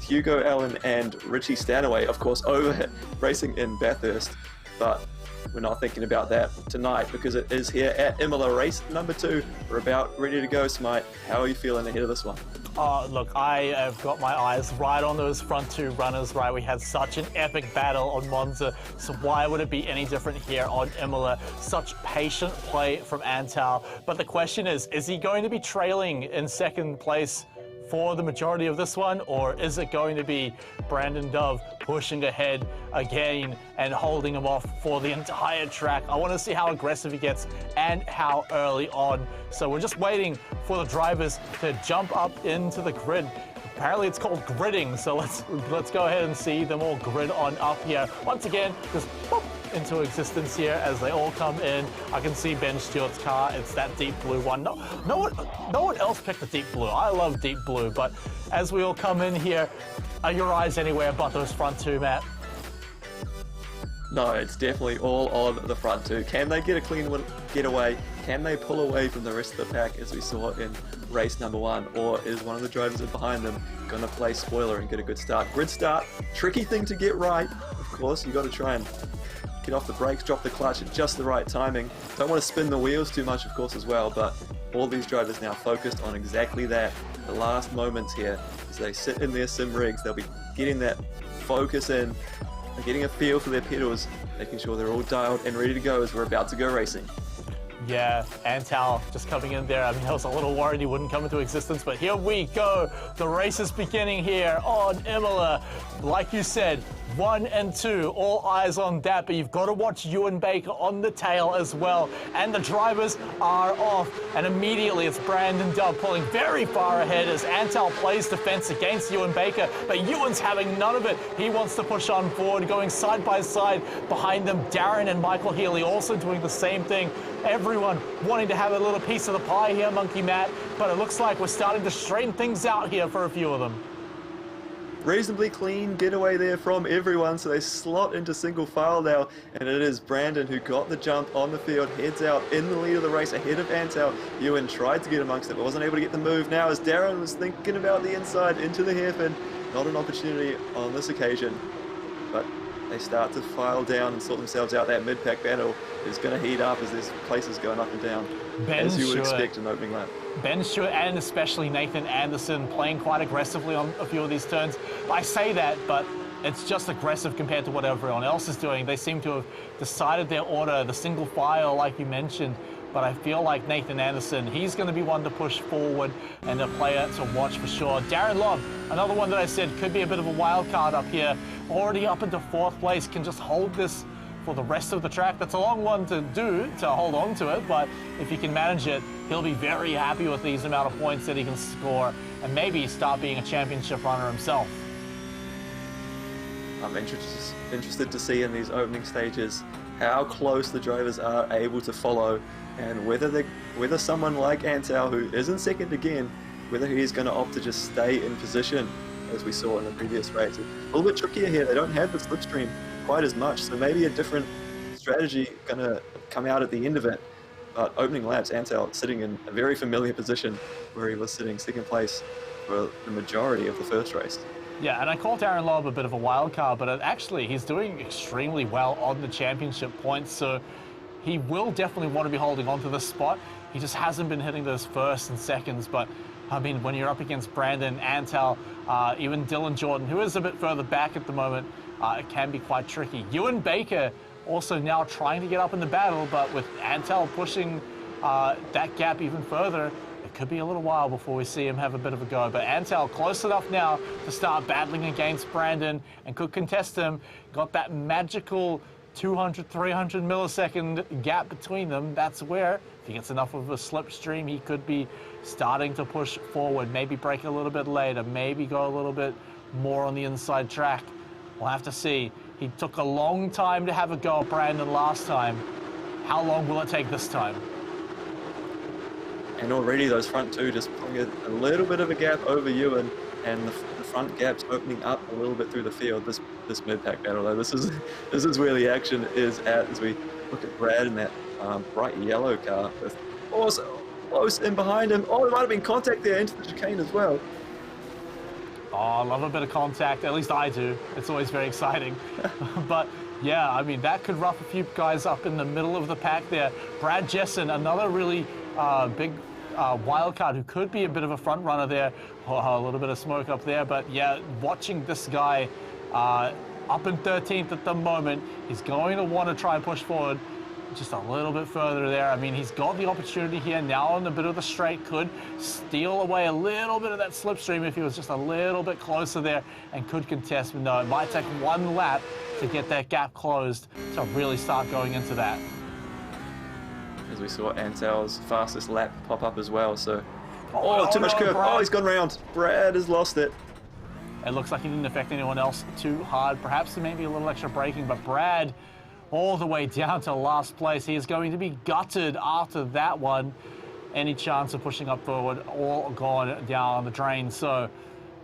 B: Hugo Allen and Richie Stanaway, of course, over racing in Bathurst, but we're not thinking about that tonight because it is here at Imola, race number 2. We're about ready to go, Smite. How are you feeling ahead of this one?
A: Look, I have got my eyes right on those front two runners, right? We had such an epic battle on Monza, so why would it be any different here on Imola? Such patient play from Antal. But the question is he going to be trailing in second place for the majority of this one, or is it going to be Brandon Dove pushing ahead again and holding him off for the entire track? I want to see how aggressive he gets and how early on. So we're just waiting for the drivers to jump up into the grid. Apparently it's called gridding, so let's go ahead and see them all grid on up here. Once again, just boop into existence here as they all come in. I can see Ben Stewart's car. It's that deep blue one. No one else picked the deep blue. I love deep blue, but as we all come in here, are your eyes anywhere but those front two, Matt?
B: No, it's definitely all on the front two. Can they get a clean getaway? Can they pull away from the rest of the pack as we saw in race number 1? Or is one of the drivers behind them going to play spoiler and get a good start? Grid start, tricky thing to get right. Of course, you got to try and get off the brakes, drop the clutch at just the right timing. Don't want to spin the wheels too much, of course, as well, but all these drivers now focused on exactly that. The last moments here, as they sit in their sim rigs, they'll be getting that focus in, and getting a feel for their pedals, making sure they're all dialed and ready to go as we're about to go racing.
A: Yeah, Antal just coming in there. I mean, I was a little worried he wouldn't come into existence, but here we go. The race is beginning here on Imola. Like you said, 1 and 2, all eyes on that, but you've got to watch Ewan Baker on the tail as well. And the drivers are off, and immediately it's Brandon Dove pulling very far ahead as Antal plays defense against Ewan Baker, but Ewan's having none of it. He wants to push on forward, going side by side behind them. Darren and Michael Healy also doing the same thing. Everyone wanting to have a little piece of the pie here, Monkey Matt, but it looks like we're starting to straighten things out here for a few of them.
B: Reasonably clean getaway there from everyone, so they slot into single file now, and it is Brandon who got the jump on the field, heads out in the lead of the race ahead of Antal. Ewan tried to get amongst it, but wasn't able to get the move. Now as Darren was thinking about the inside into the hairpin, not an opportunity on this occasion, but they start to file down and sort themselves out. That mid-pack battle is going to heat up as there's places going up and down, as you would expect in the opening lap.
A: Ben Stewart and especially Nathan Anderson playing quite aggressively on a few of these turns. I say that, but it's just aggressive compared to what everyone else is doing. They seem to have decided their order, the single file like you mentioned, but I feel like Nathan Anderson, he's going to be one to push forward and a player to watch for sure. Darren Lobb, another one that I said could be a bit of a wild card up here, already up into 4th place, can just hold this for the rest of the track. That's a long one to do, to hold on to it, but if he can manage it, he'll be very happy with these amount of points that he can score and maybe start being a championship runner himself.
B: I'm interested to see in these opening stages how close the drivers are able to follow, and whether someone like Antal, who isn't second again, whether he's going to opt to just stay in position, as we saw in the previous race. A little bit trickier here. They don't have the slipstream quite as much, so maybe a different strategy going to come out at the end of it. But opening laps, Antal sitting in a very familiar position where he was sitting second place for the majority of the first race.
A: Yeah, and I call Darren Lobb a bit of a wild card, but actually he's doing extremely well on the championship points, so he will definitely want to be holding on to this spot. He just hasn't been hitting those first and seconds, but I mean, when you're up against Brandon, Antal, even Dylan Jordan, who is a bit further back at the moment, it can be quite tricky. Ewan Baker also now trying to get up in the battle, but with Antal pushing that gap even further, it could be a little while before we see him have a bit of a go. But Antal close enough now to start battling against Brandon and could contest him. Got that magical 200, 300 millisecond gap between them. That's where, if he gets enough of a slipstream, he could be starting to push forward, maybe break a little bit later, maybe go a little bit more on the inside track. We'll have to see. He took a long time to have a go at Brandon last time. How long will it take this time?
B: And already those front two just pulling a little bit of a gap over Ewan, and the front gap's opening up a little bit through the field. This mid-pack battle, though, this is where the action is at as we look at Brad in that bright yellow car with also close in behind him. Oh, there might have been contact there into the chicane as well.
A: Oh, I love a bit of contact. At least I do. It's always very exciting. But yeah, I mean, that could rough a few guys up in the middle of the pack there. Brad Jessen, another really big Wildcard, who could be a bit of a front runner there. Oh, a little bit of smoke up there, but yeah, watching this guy up in 13th at the moment, he's going to want to try and push forward just a little bit further there. I mean, he's got the opportunity here now on a bit of the straight, could steal away a little bit of that slipstream if he was just a little bit closer there and could contest, but no, it might take one lap to get that gap closed to really start going into that.
B: As we saw Ansel's fastest lap pop up as well, so...
A: Oh,
B: too much curve.
A: Brad.
B: Oh, he's gone round. Brad has lost it.
A: It looks like he didn't affect anyone else too hard. Perhaps maybe a little extra braking, but Brad all the way down to last place. He is going to be gutted after that one. Any chance of pushing up forward, all gone down the drain. So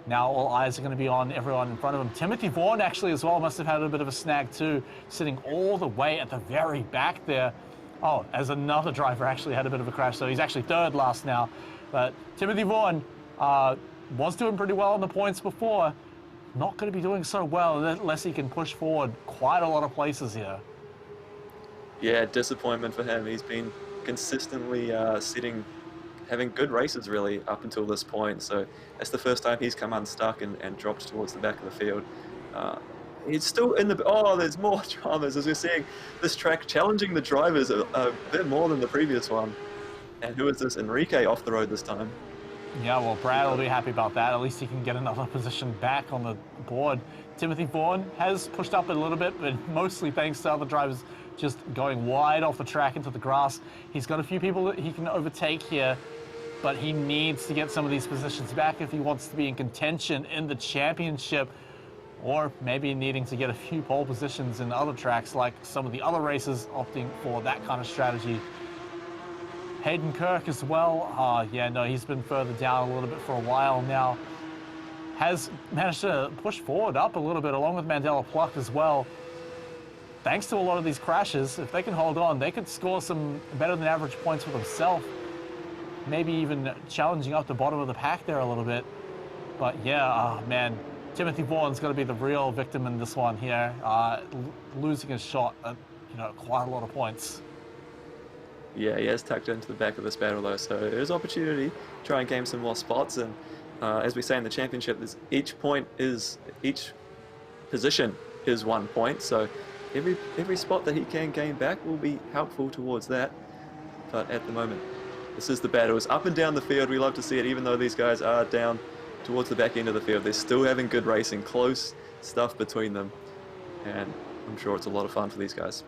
A: now all eyes are going to be on everyone in front of him. Timothy Vaughan actually as well must have had a bit of a snag too, sitting all the way at the very back there. Oh, as another driver actually had a bit of a crash, so he's actually third last now. But Timothy Vaughan was doing pretty well on the points before. Not going to be doing so well unless he can push forward quite a lot of places here.
B: Yeah, disappointment for him. He's been consistently having good races really up until this point. So that's the first time he's come unstuck and dropped towards the back of the field. He's still in the... Oh, there's more dramas as we're seeing this track challenging the drivers a bit more than the previous one. And who is this? Enrique off the road this time.
A: Yeah, well, Brad will be happy about that. At least he can get another position back on the board. Timothy Vaughan has pushed up a little bit, but mostly thanks to other drivers just going wide off the track into the grass. He's got a few people that he can overtake here, but he needs to get some of these positions back if he wants to be in contention in the championship, or maybe needing to get a few pole positions in other tracks like some of the other races, opting for that kind of strategy. Hayden Kirk as well. Yeah, no, he's been further down a little bit for a while now. Has managed to push forward up a little bit along with Mandela Pluck as well. Thanks to a lot of these crashes, if they can hold on, they could score some better than average points for themselves. Maybe even challenging up the bottom of the pack there a little bit. But yeah, man, Timothy Vaughan's going to be the real victim in this one here, losing his shot at, quite a lot of points.
B: Yeah, he has tucked into the back of this battle though, so there's opportunity to try and gain some more spots. And as we say in the championship, each position is 1 point. So every spot that he can gain back will be helpful towards that. But at the moment, this is the battle. It's up and down the field. We love to see it, even though these guys are down towards the back end of the field. They're still having good racing, close stuff between them, and I'm sure it's a lot of fun for these guys.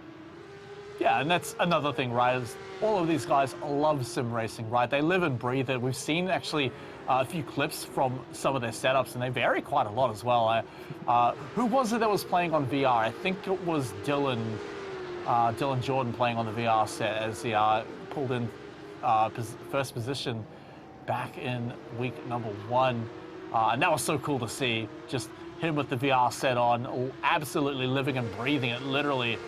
A: Yeah, and that's another thing, right, is all of these guys love sim racing, right? They live and breathe it. We've seen actually a few clips from some of their setups, and they vary quite a lot as well. Who was it that was playing on VR? I think it was Dylan Jordan playing on the VR set as he pulled in first position back in week number 1. And that was so cool to see, just him with the VR set on, absolutely living and breathing it, literally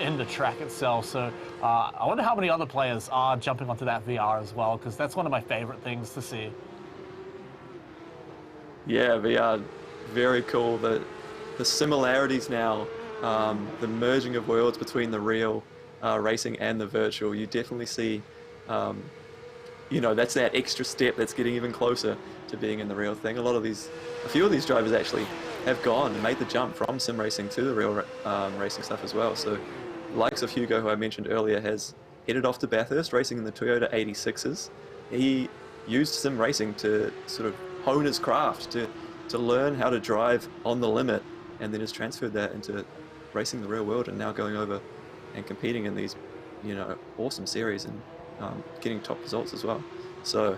A: in the track itself. So I wonder how many other players are jumping onto that VR as well, because that's one of my favorite things to see.
B: Yeah, VR, very cool. The similarities now, the merging of worlds between the real racing and the virtual, you definitely see, that's that extra step that's getting even closer to being in the real thing. A few of these drivers actually have gone and made the jump from sim racing to the real racing stuff as well. So the likes of Hugo, who I mentioned earlier, has headed off to Bathurst racing in the Toyota 86s. He used sim racing to sort of hone his craft, to learn how to drive on the limit, and then has transferred that into racing the real world and now going over and competing in these awesome series and getting top results as well. So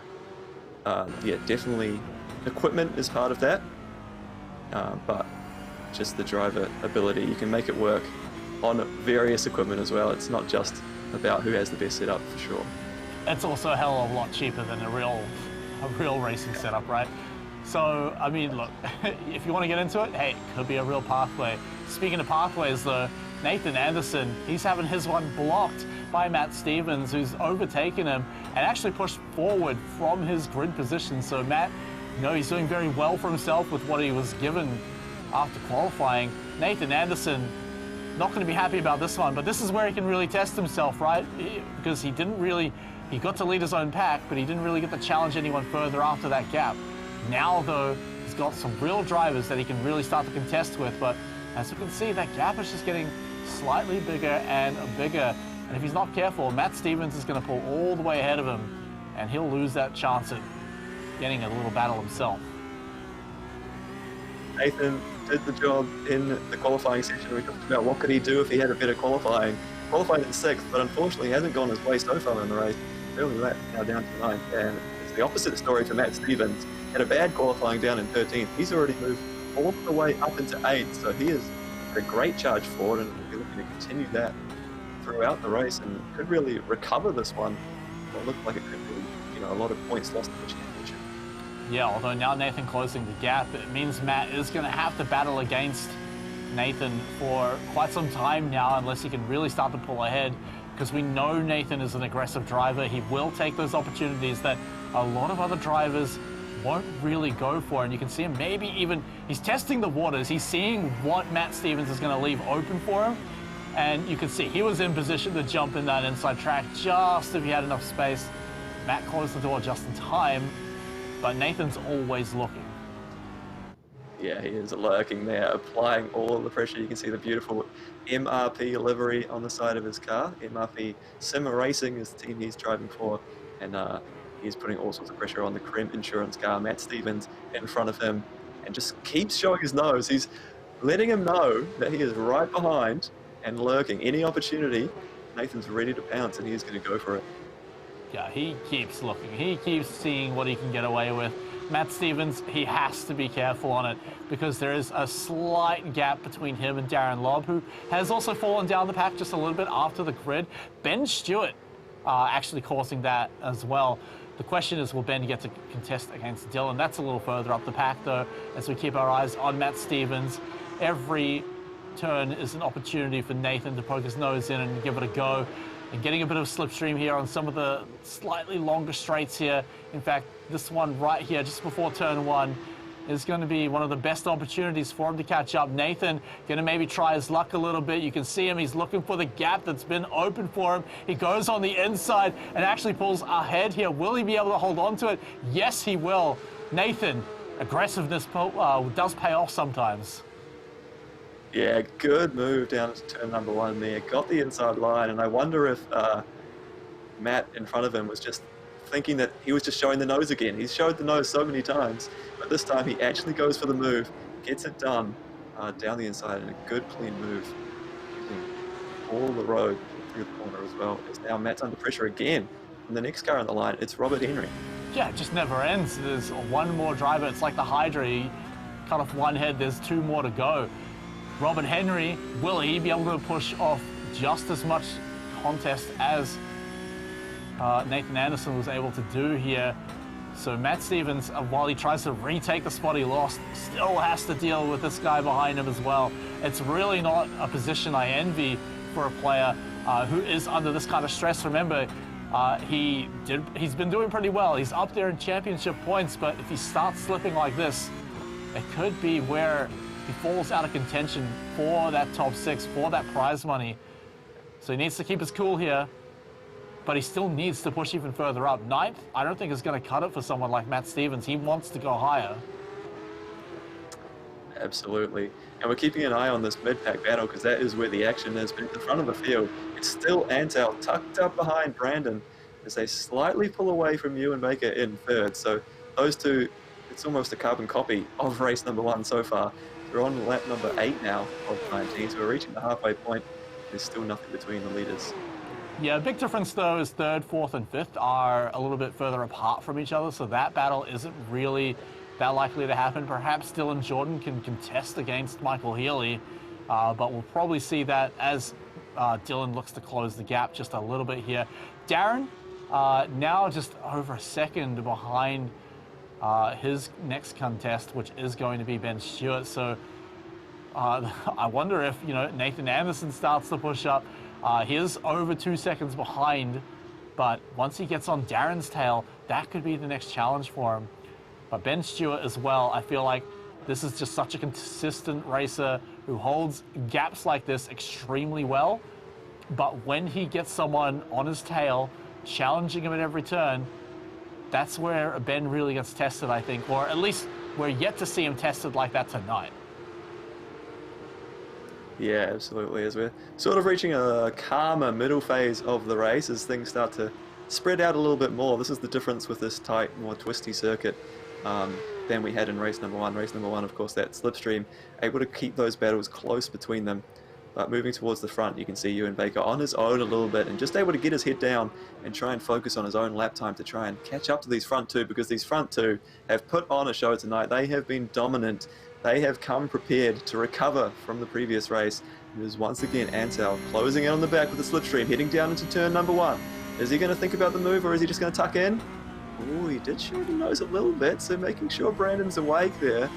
B: yeah, definitely equipment is part of that. But just the driver ability, you can make it work on various equipment as well. It's not just about who has the best setup, for sure.
A: It's also a hell of a lot cheaper than a real racing setup, right? So, I mean, look, if you want to get into it, hey, it could be a real pathway. Speaking of pathways, though, Nathan Anderson, he's having his one blocked by Matt Stevens, who's overtaken him and actually pushed forward from his grid position. So Matt, he's doing very well for himself with what he was given after qualifying. Nathan Anderson, not going to be happy about this one, but this is where he can really test himself, right? Because he didn't really He got to lead his own pack, but he didn't really get to challenge anyone further after that gap. Now, though, he's got some real drivers that he can really start to contest with, but as you can see, that gap is just getting slightly bigger and bigger. And if he's not careful, Matt Stevens is going to pull all the way ahead of him, and he'll lose that chance at getting a little battle himself.
B: Nathan did the job in the qualifying session. We talked about what could he do if he had a better qualifying. Qualified in 6th, but unfortunately he hasn't gone his way so far in the race. Early lap, now down to 9th, and it's the opposite story for Matt Stevens. Had a bad qualifying down in 13th. He's already moved all the way up into 8th, so he is a great charge forward, and we'll be looking to continue that throughout the race and could really recover this one. It looked like it could be, a lot of points lost in the championship.
A: Yeah, although now Nathan closing the gap, it means Matt is going to have to battle against Nathan for quite some time now, unless he can really start to pull ahead, because we know Nathan is an aggressive driver. He will take those opportunities that a lot of other drivers won't really go for, and you can see him maybe even, he's testing the waters. He's seeing what Matt Stevens is going to leave open for him, and you can see he was in position to jump in that inside track just if he had enough space. Matt closed the door just in time, but Nathan's always looking.
B: Yeah, he is lurking there, applying all of the pressure. You can see the beautiful MRP livery on the side of his car. MRP Sim Racing is the team he's driving for, and he's putting all sorts of pressure on the Crim Insurance car. Matt Stevens in front of him, and just keeps showing his nose. He's letting him know that he is right behind and lurking. Any opportunity, Nathan's ready to pounce, and he's going to go for it.
A: Yeah, he keeps looking. He keeps seeing what he can get away with. Matt Stevens, he has to be careful on it, because there is a slight gap between him and Darren Lobb, who has also fallen down the pack just a little bit after the grid. Ben Stewart actually causing that as well. The question is, will Ben get to contest against Dylan? That's a little further up the pack, though, as we keep our eyes on Matt Stevens. Every turn is an opportunity for Nathan to poke his nose in and give it a go. And getting a bit of slipstream here on some of the slightly longer straights here. In fact, this one right here, just before turn 1, is going to be one of the best opportunities for him to catch up. Nathan going to maybe try his luck a little bit. You can see him, he's looking for the gap that's been open for him. He goes on the inside and actually pulls ahead here. Will he be able to hold on to it? Yes, he will. Nathan, aggressiveness does pay off sometimes.
B: Yeah, good move down to turn number 1 there. Got the inside line, and I wonder if Matt in front of him was just thinking that he was just showing the nose again. He's showed the nose so many times, but this time he actually goes for the move, gets it done down the inside, and a good clean move. Using all the road through the corner as well. As now Matt's under pressure again. And the next car on the line, it's Robert Henry.
A: Yeah, it just never ends. There's one more driver. It's like the Hydra. He cut off one head, there's 2 more to go. Robert Henry, will he be able to push off just as much contest as Nathan Anderson was able to do here? So Matt Stevens, while he tries to retake the spot he lost, still has to deal with this guy behind him as well. It's really not a position I envy for a player who is under this kind of stress. Remember, he's been doing pretty well. He's up there in championship points, but if he starts slipping like this, it could be where he falls out of contention for that top 6, for that prize money. So he needs to keep his cool here, but he still needs to push even further up. 9th, I don't think is going to cut it for someone like Matt Stevens. He wants to go higher.
B: Absolutely. And we're keeping an eye on this mid-pack battle, because that is where the action is. But at the front of the field, it's still Antal tucked up behind Brandon as they slightly pull away from Ewan Baker in 3rd. So those two, it's almost a carbon copy of race number 1 so far. We're on lap number 8 now of 19, so we're reaching the halfway point. There's still nothing between the leaders.
A: Yeah, big difference though is 3rd, 4th, and 5th are a little bit further apart from each other, so that battle isn't really that likely to happen. Perhaps Dylan Jordan can contest against Michael Healy, but we'll probably see that as Dylan looks to close the gap just a little bit here. Darren, now just over a second behind his next contest, which is going to be Ben Stewart. So I wonder if Nathan Anderson starts to push up. He is over 2 seconds behind, but once he gets on Darren's tail, that could be the next challenge for him. But Ben Stewart as well, I feel like this is just such a consistent racer who holds gaps like this extremely well. But when he gets someone on his tail, challenging him at every turn, that's where Ben really gets tested, I think, or at least we're yet to see him tested like that tonight.
B: Yeah, absolutely. As we're sort of reaching a calmer middle phase of the race, as things start to spread out a little bit more. This is the difference with this tight, more twisty circuit than we had in race number one. Race number one, of course, that slipstream, able to keep those battles close between them. But moving towards the front, you can see Ewan Baker on his own a little bit and just able to get his head down and try and focus on his own lap time to try and catch up to these front two, because these front two have put on a show tonight. They have been dominant. They have come prepared to recover from the previous race. It is once again Antal closing in on the back with the slipstream, heading down into turn number one. Is he going to think about the move, or is he just going to tuck in? Oh, he did show the nose a little bit, so making sure Brandon's awake there,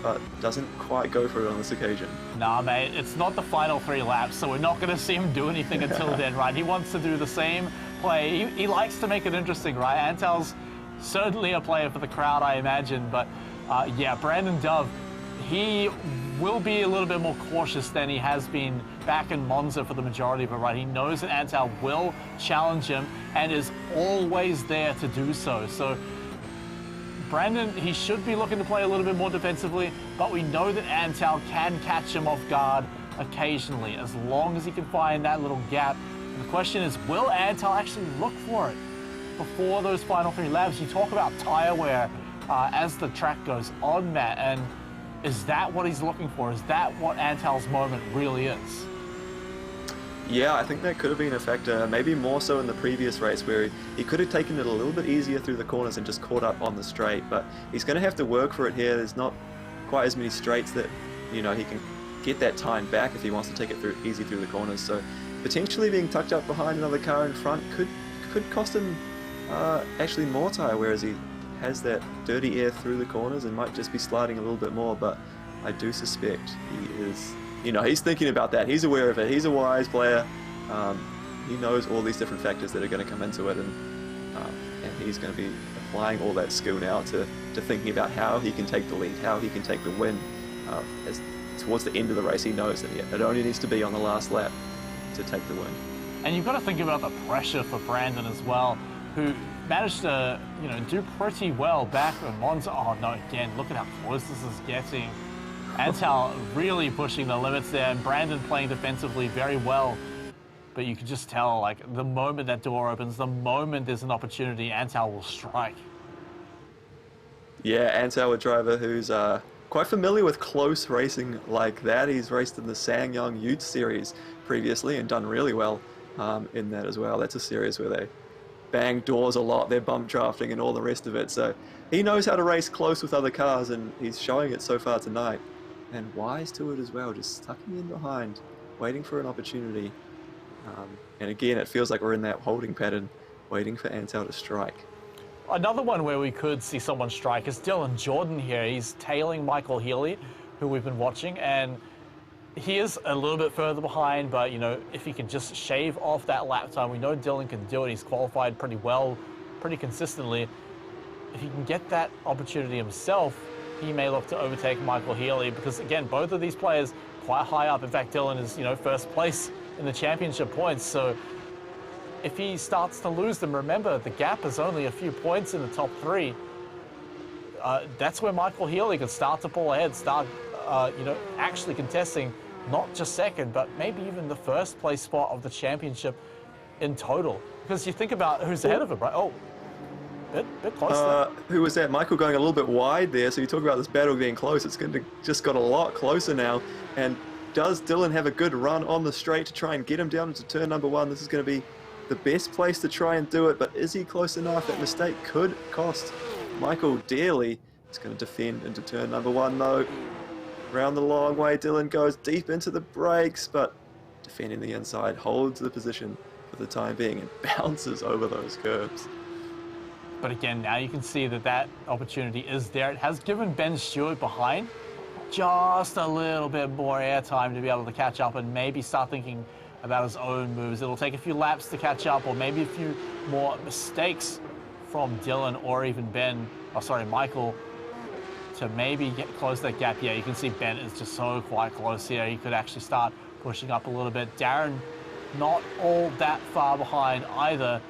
B: but doesn't quite go for it on this occasion.
A: Nah, mate, it's not the final 3 laps, so we're not going to see him do anything until then, right? He wants to do the same play. He likes to make it interesting, right? Antal's certainly a player for the crowd, I imagine, but yeah, Brandon Dove, he will be a little bit more cautious than he has been back in Monza for the majority of it, right? He knows that Antal will challenge him and is always there to do so. So Brandon, he should be looking to play a little bit more defensively, but we know that Antal can catch him off guard occasionally, as long as he can find that little gap. And the question is, will Antal actually look for it before those final 3 laps? You talk about tire wear as the track goes on, Matt, and is that what he's looking for? Is that what Antal's moment really is?
B: Yeah, I think that could have been a factor, maybe more so in the previous race, where he could have taken it a little bit easier through the corners and just caught up on the straight, but he's going to have to work for it here. There's not quite as many straights that, you know, he can get that time back if he wants to take it easy through the corners. So potentially being tucked up behind another car in front could cost him actually more tire, whereas he has that dirty air through the corners and might just be sliding a little bit more. But I do suspect he is, you know, he's thinking about that. He's aware of it. He's a wise player. He knows all these different factors that are going to come into it, and he's going to be applying all that skill now to thinking about how he can take the lead, how he can take the win. As towards the end of the race, he knows that it only needs to be on the last lap to take the win.
A: And you've got to think about the pressure for Brandon as well, who managed to, you know, do pretty well back in Monza. Oh no, again, look at how close this is getting. Antal really pushing the limits there, and Brandon playing defensively very well. But you can just tell, like, the moment that door opens, the moment there's an opportunity, Antal will strike.
B: Yeah, Antal, a driver who's quite familiar with close racing like that. He's raced in the SsangYong Youth Series previously and done really well in that as well. That's a series where they bang doors a lot, they're bump drafting and all the rest of it. So he knows how to race close with other cars, and he's showing it so far tonight. And wise to it as well, just tucking in behind, waiting for an opportunity. And again, it feels like we're in that holding pattern, waiting for Antal to strike.
A: Another one where we could see someone strike is Dylan Jordan here. He's tailing Michael Healy, who we've been watching, and he is a little bit further behind, but, you know, if he can just shave off that lap time, we know Dylan can do it. He's qualified pretty well, pretty consistently. If he can get that opportunity himself, he may look to overtake Michael Healy, because, again, both of these players quite high up. In fact, Dylan is, you know, first place in the championship points. So if he starts to lose them, remember, the gap is only a few points in the top 3. That's where Michael Healy could start to pull ahead, start, you know, actually contesting not just second, but maybe even the first place spot of the championship in total. Because you think about who's ahead of him, right? Oh, bit close.
B: Who was that? Michael going a little bit wide there. So you talk about this battle being close. It's going to just got a lot closer now. And does Dylan have a good run on the straight to try and get him down into turn number 1? This is going to be the best place to try and do it, but is he close enough? That mistake could cost Michael dearly. He's going to defend into turn number 1 though. Round the long way, Dylan goes deep into the brakes, but defending the inside, holds the position for the time being and bounces over those curbs.
A: But again, now you can see that that opportunity is there. It has given Ben Stewart behind just a little bit more airtime to be able to catch up and maybe start thinking about his own moves. It'll take a few laps to catch up, or maybe a few more mistakes from Dylan or even Michael, to maybe close that gap. Yeah, you can see Ben is just so quite close here. He could actually start pushing up a little bit. Darren, not all that far behind either.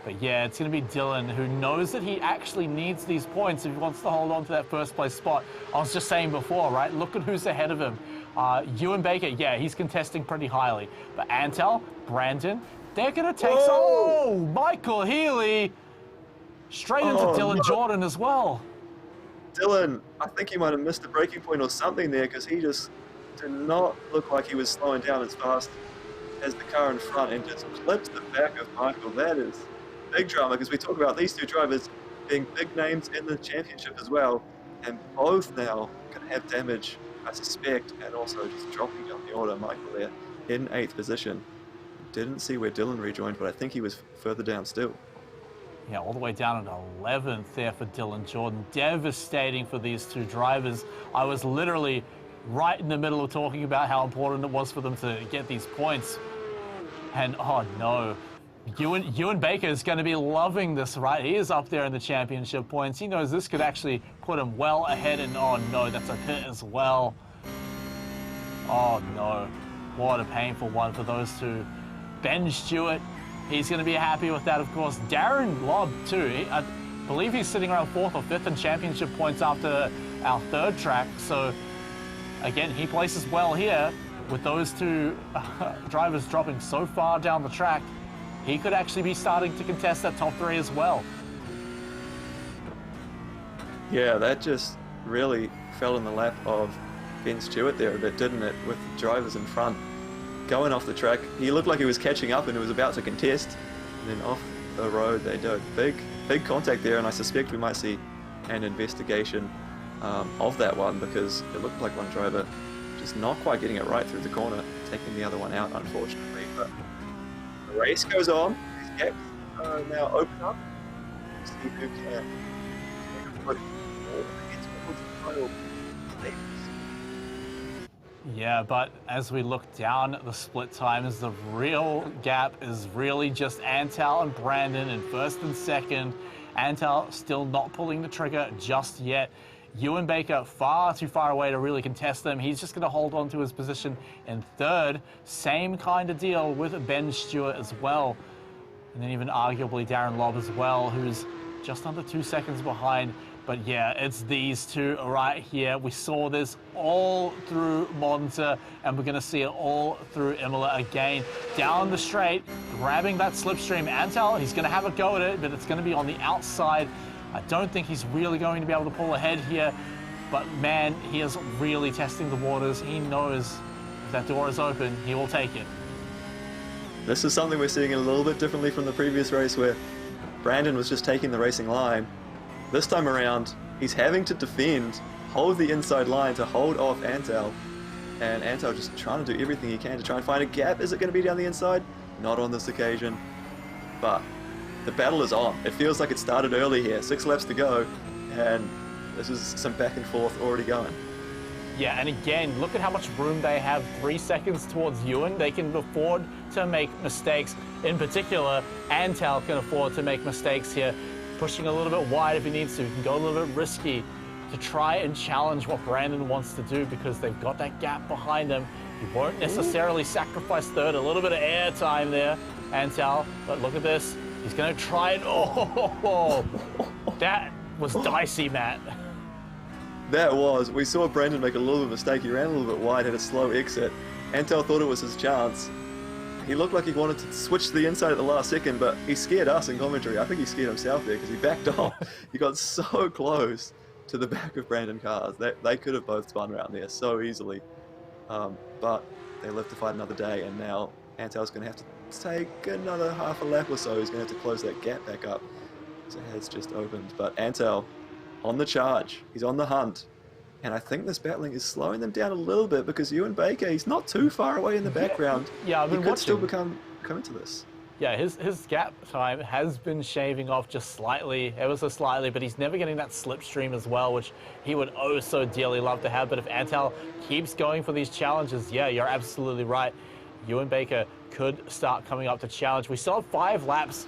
A: But yeah, it's going to be Dylan, who knows that he actually needs these points if he wants to hold on to that first place spot. I was just saying before, right? Look at who's ahead of him. Ewan Baker, yeah, he's contesting pretty highly. But Antal, Brandon, they're going to take some. Oh, Michael Healy straight into Dylan Jordan as well.
B: Dylan, I think he might have missed the braking point or something there, because he just did not look like he was slowing down as fast as the car in front and just clipped the back of Michael. That is big drama, because we talk about these two drivers being big names in the championship as well, and both now can have damage, I suspect, and also just dropping down the order. Michael there in 8th position. Didn't see where Dylan rejoined, but I think he was further down still.
A: Yeah, all the way down at 11th there for Dylan Jordan. Devastating for these two drivers. I was literally right in the middle of talking about how important it was for them to get these points. And oh no, Ewan Baker is going to be loving this, right? He is up there in the championship points. He knows this could actually put him well ahead, and oh no, that's a pit as well. Oh no, what a painful one for those two. Ben Stewart, he's going to be happy with that, of course. Darren Lobb too. I believe he's sitting around 4th or 5th in championship points after our 3rd track. So again, he places well here. With those two drivers dropping so far down the track, he could actually be starting to contest that top 3 as well.
B: Yeah, that just really fell in the lap of Ben Stewart there a bit, didn't it? With the drivers in front going off the track. He looked like he was catching up and was about to contest, and then off the road they did. Big contact there, and I suspect we might see an investigation of that one, because it looked like one driver just not quite getting it right through the corner, taking the other one out, unfortunately. But the race goes on. These gaps now open up. See who can put
A: Yeah, but as we look down at the split times, the real gap is really just Antal and Brandon in 1st and 2nd. Antal still not pulling the trigger just yet. Ewan Baker far too far away to really contest them. He's just going to hold on to his position in 3rd. Same kind of deal with Ben Stewart as well. And then even arguably Darren Lobb as well, who's just under 2 seconds behind. But yeah, it's these two right here. We saw this all through Monza, and we're going to see it all through Imola again. Down the straight, grabbing that slipstream. Antal, he's going to have a go at it, but it's going to be on the outside. I don't think he's really going to be able to pull ahead here, but man, he is really testing the waters. He knows if that door is open, he will take it.
B: This is something we're seeing a little bit differently from the previous race, where Brandon was just taking the racing line. This time around, he's having to defend, hold the inside line to hold off Antal, and Antal just trying to do everything he can to try and find a gap. Is it going to be down the inside? Not on this occasion, but the battle is on. It feels like it started early here. 6 laps to go, and this is some back and forth already going.
A: Yeah, and again, look at how much room they have. 3 seconds towards Ewan. They can afford to make mistakes. In particular, Antal can afford to make mistakes here, pushing a little bit wide if he needs to. He can go a little bit risky to try and challenge what Brandon wants to do, because they've got that gap behind them. He won't necessarily sacrifice 3rd. A little bit of air time there, Antal, but look at this. He's going to try it. Oh, that was dicey, Matt.
B: That was. We saw Brandon make a little bit of a mistake. He ran a little bit wide, had a slow exit. Antal thought it was his chance. He looked like he wanted to switch to the inside at the last second, but he scared us in commentary. I think he scared himself there, because he backed off. He got so close to the back of Brandon cars. They could have both spun around there so easily. But they live to fight another day, and now Antal's going to have to take another half a lap or so. He's going to have to close that gap back up. So it has just opened. But Antal on the charge. He's on the hunt. And I think this battling is slowing them down a little bit, because Ewan Baker, he's not too far away in the background.
A: Yeah, I've been
B: he could
A: watching.
B: still come into this.
A: Yeah, his gap time has been shaving off just slightly, ever so slightly, but he's never getting that slipstream as well, which he would oh so dearly love to have. But if Antal keeps going for these challenges, yeah, you're absolutely right. Ewan Baker could start coming up to challenge. We still have 5 laps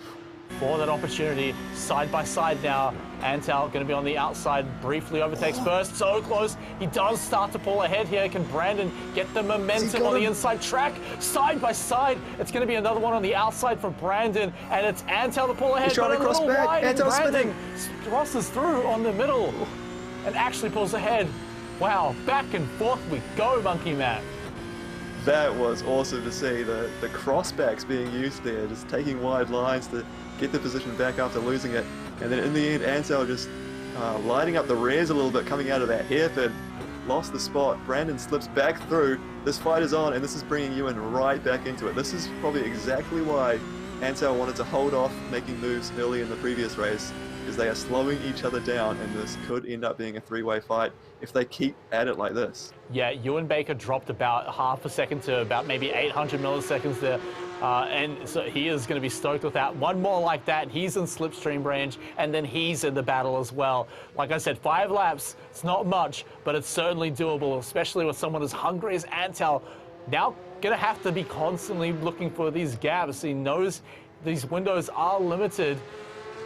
A: for that opportunity. Side by side now. Antal going to be on the outside, briefly overtakes first. So close. He does start to pull ahead here. Can Brandon get the momentum on the inside track? Side by side. It's going to be another one on the outside for Brandon. And it's Antal to pull ahead.
B: He's trying
A: but
B: to
A: a
B: cross
A: little
B: back.
A: wide. And
B: Antal's
A: Brandon crosses through on the middle and actually pulls ahead. Wow, back and forth we go, Monkey Matt.
B: That was awesome to see, the crossbacks being used there, just taking wide lines to get the position back after losing it. And then in the end, Ansel just lighting up the rears a little bit, coming out of that hairpin, lost the spot. Brandon slips back through. This fight is on, and this is bringing Ewan right back into it. This is probably exactly why Ansel wanted to hold off making moves early in the previous race, because they are slowing each other down, and this could end up being a three-way fight if they keep at it like this.
A: Yeah, Ewan Baker dropped about half a second to about maybe 800 milliseconds there. And so he is going to be stoked with that. One more like that, he's in slipstream range, and then he's in the battle as well. Like I said, 5 laps, it's not much, but it's certainly doable, especially with someone as hungry as Antal. Now going to have to be constantly looking for these gaps. He knows these windows are limited.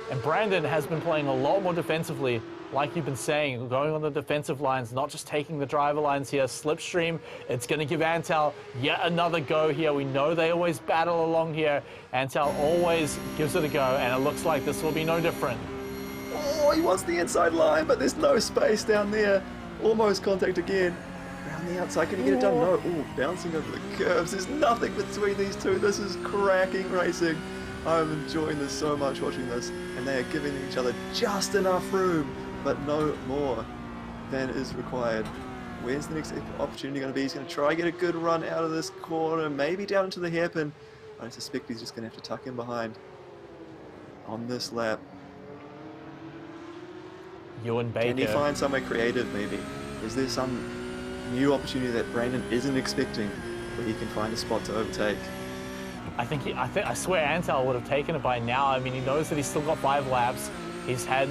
A: And Brandon has been playing a lot more defensively, like you've been saying, going on the defensive lines, not just taking the driver lines here. Slipstream, it's going to give Antal yet another go here. We know they always battle along here. Antal always gives it a go, and it looks like this will be no different.
B: Oh, he wants the inside line, but there's no space down there. Almost contact again. Around the outside, can he get it done? No. Oh, bouncing over the curves. There's nothing between these two. This is cracking racing. I'm enjoying this so much, watching this, and they are giving each other just enough room, but no more than is required. Where's the next opportunity going to be? He's going to try and get a good run out of this corner, maybe down into the hairpin. I suspect he's just going to have to tuck in behind on this lap.
A: Ewan Baker.
B: Can he find somewhere creative, maybe? Is there some new opportunity that Brandon isn't expecting where he can find a spot to overtake?
A: I swear Antal would have taken it by now. I mean, he knows that he's still got 5 laps. He's had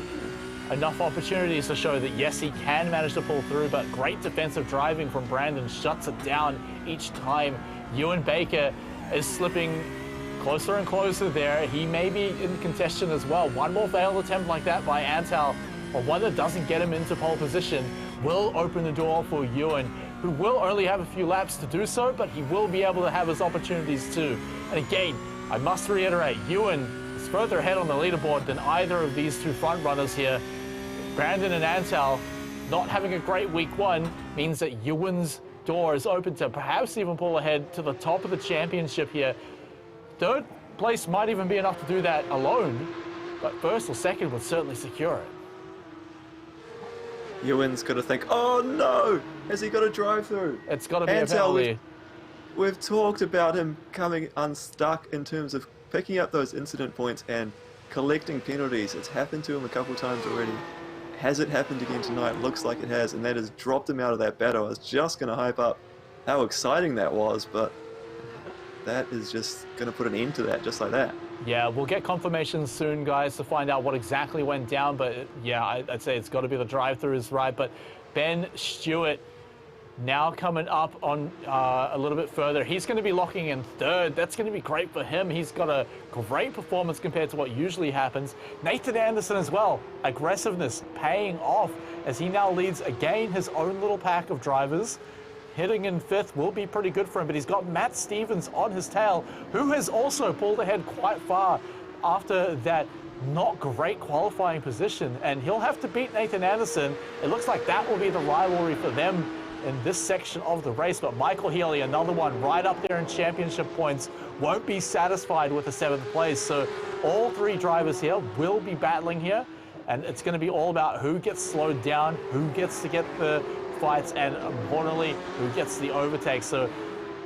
A: enough opportunities to show that, yes, he can manage to pull through, but great defensive driving from Brandon shuts it down each time. Ewan Baker is slipping closer and closer there. He may be in contention as well. One more failed attempt like that by Antal, or one that doesn't get him into pole position, will open the door for Ewan, who will only have a few laps to do so, but he will be able to have his opportunities too. And again, I must reiterate, Ewan is further ahead on the leaderboard than either of these two front runners here. Brandon and Antal not having a great week 1 means that Ewan's door is open to perhaps even pull ahead to the top of the championship here. 3rd place might even be enough to do that alone, but 1st or 2nd would certainly secure it.
B: Ewan's got to think, oh no, has he got a drive through?
A: It's got to be a penalty.
B: We've talked about him coming unstuck in terms of picking up those incident points and collecting penalties. It's happened to him a couple times already. Has it happened again tonight? Looks like it has, and that has dropped him out of that battle. I was just going to hype up how exciting that was, but that is just going to put an end to that, just like that.
A: Yeah, we'll get confirmation soon, guys, to find out what exactly went down, but yeah, I'd say it's got to be the drive-throughs, right? But Ben Stewart now coming up on a little bit further. He's going to be locking in 3rd. That's going to be great for him. He's got a great performance compared to what usually happens. Nathan Anderson as well. Aggressiveness paying off as he now leads again his own little pack of drivers. Hitting in 5th will be pretty good for him, but he's got Matt Stevens on his tail, who has also pulled ahead quite far after that not great qualifying position, and he'll have to beat Nathan Anderson. It looks like that will be the rivalry for them in this section of the race, but Michael Healy, another one right up there in championship points, won't be satisfied with the 7th place. So all 3 drivers here will be battling here, and it's going to be all about who gets slowed down, who gets to get the fights, and importantly, who gets the overtake. So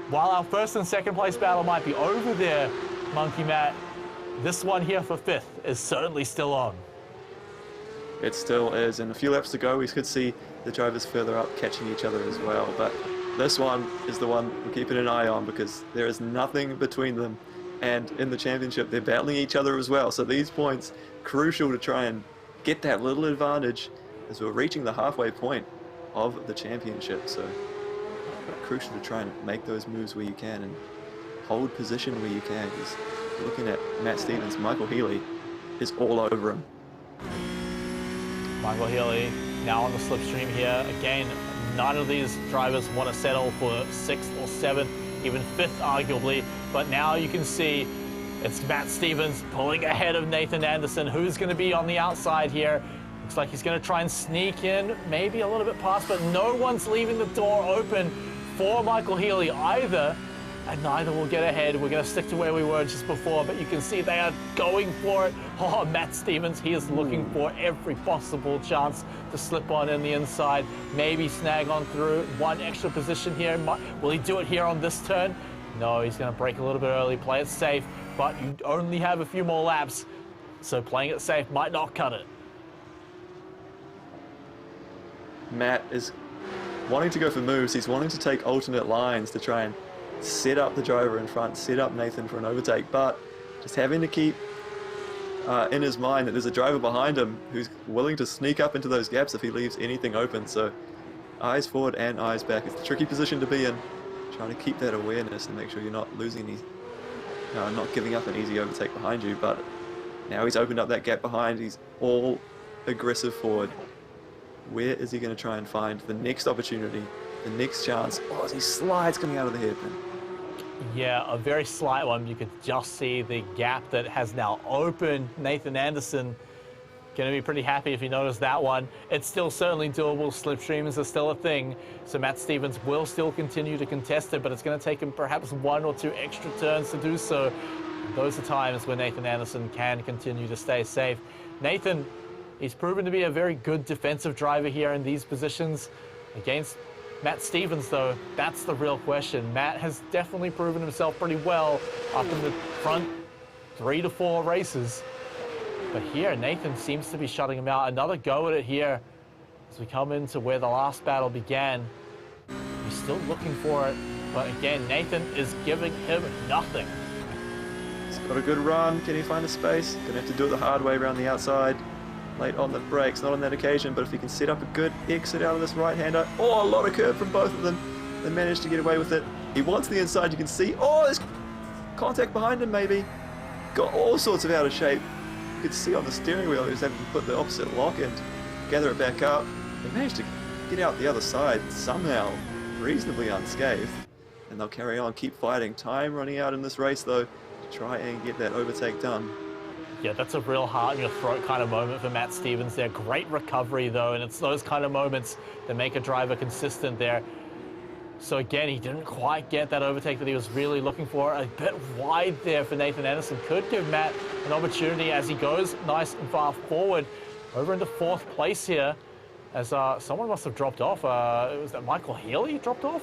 A: while our 1st and 2nd place battle might be over there, Monkey Matt, this one here for 5th is certainly still on.
B: It still is, and a few laps to go, we could see the drivers further up catching each other as well, but this one is the one we're keeping an eye on because there is nothing between them, and in the championship they're battling each other as well, so these points crucial to try and get that little advantage as we're reaching the halfway point of the championship. So crucial to try and make those moves where you can and hold position where you can, because looking at Matt Stevens, Michael Healy, is all over him.
A: Michael Healy now on the slipstream here. Again, none of these drivers want to settle for 6th or 7th, even 5th arguably. But now you can see it's Matt Stevens pulling ahead of Nathan Anderson. Who's going to be on the outside here? Looks like he's going to try and sneak in, maybe a little bit past, but no one's leaving the door open for Michael Healy either. And neither will get ahead. We're going to stick to where we were just before, but you can see they are going for it. Oh, Matt Stevens, he is looking for every possible chance to slip on in the inside, maybe snag on through one extra position here. Will he do it here on this turn? No, he's going to brake a little bit early, play it safe, but you only have a few more laps, so playing it safe might not cut it.
B: Matt is wanting to go for moves. He's wanting to take alternate lines to try and set up the driver in front, set up Nathan for an overtake, but just having to keep in his mind that there's a driver behind him who's willing to sneak up into those gaps if he leaves anything open. So eyes forward and eyes back. It's a tricky position to be in, trying to keep that awareness and make sure you're not losing any, not giving up an easy overtake behind you. But now he's opened up that gap behind. He's all aggressive forward. Where is he going to try and find the next opportunity, the next chance? Oh, as he slides coming out of the hairpin.
A: Yeah, a very slight one. You could just see the gap that has now opened. Nathan Anderson going to be pretty happy if he noticed that one. It's still certainly doable. Slipstreams are still a thing. So Matt Stevens will still continue to contest it, but it's going to take him perhaps 1 or 2 extra turns to do so. Those are times where Nathan Anderson can continue to stay safe. Nathan, he's proven to be a very good defensive driver here in these positions. Against Matt Stevens, though, that's the real question. Matt has definitely proven himself pretty well up in the front 3 to 4 races. But here, Nathan seems to be shutting him out. Another go at it here as we come into where the last battle began. He's still looking for it, but again, Nathan is giving him nothing.
B: He's got a good run. Can he find the space? Gonna have to do it the hard way around the outside. Late on the brakes, not on that occasion, but if he can set up a good exit out of this right-hander. Oh, a lot of curb from both of them. They managed to get away with it. He wants the inside, you can see. Oh, there's contact behind him maybe. Got all sorts of out of shape. You could see on the steering wheel he was having to put the opposite lock in to gather it back up. They managed to get out the other side somehow, reasonably unscathed. And they'll carry on, keep fighting. Time running out in this race though, to try and get that overtake done.
A: Yeah, that's a real heart-in-your-throat kind of moment for Matt Stevens there. Great recovery, though, and it's those kind of moments that make a driver consistent there. So again, he didn't quite get that overtake that he was really looking for. A bit wide there for Nathan Anderson. Could give Matt an opportunity as he goes nice and far forward. Over into 4th place here, as someone must have dropped off. Was that Michael Healy dropped off?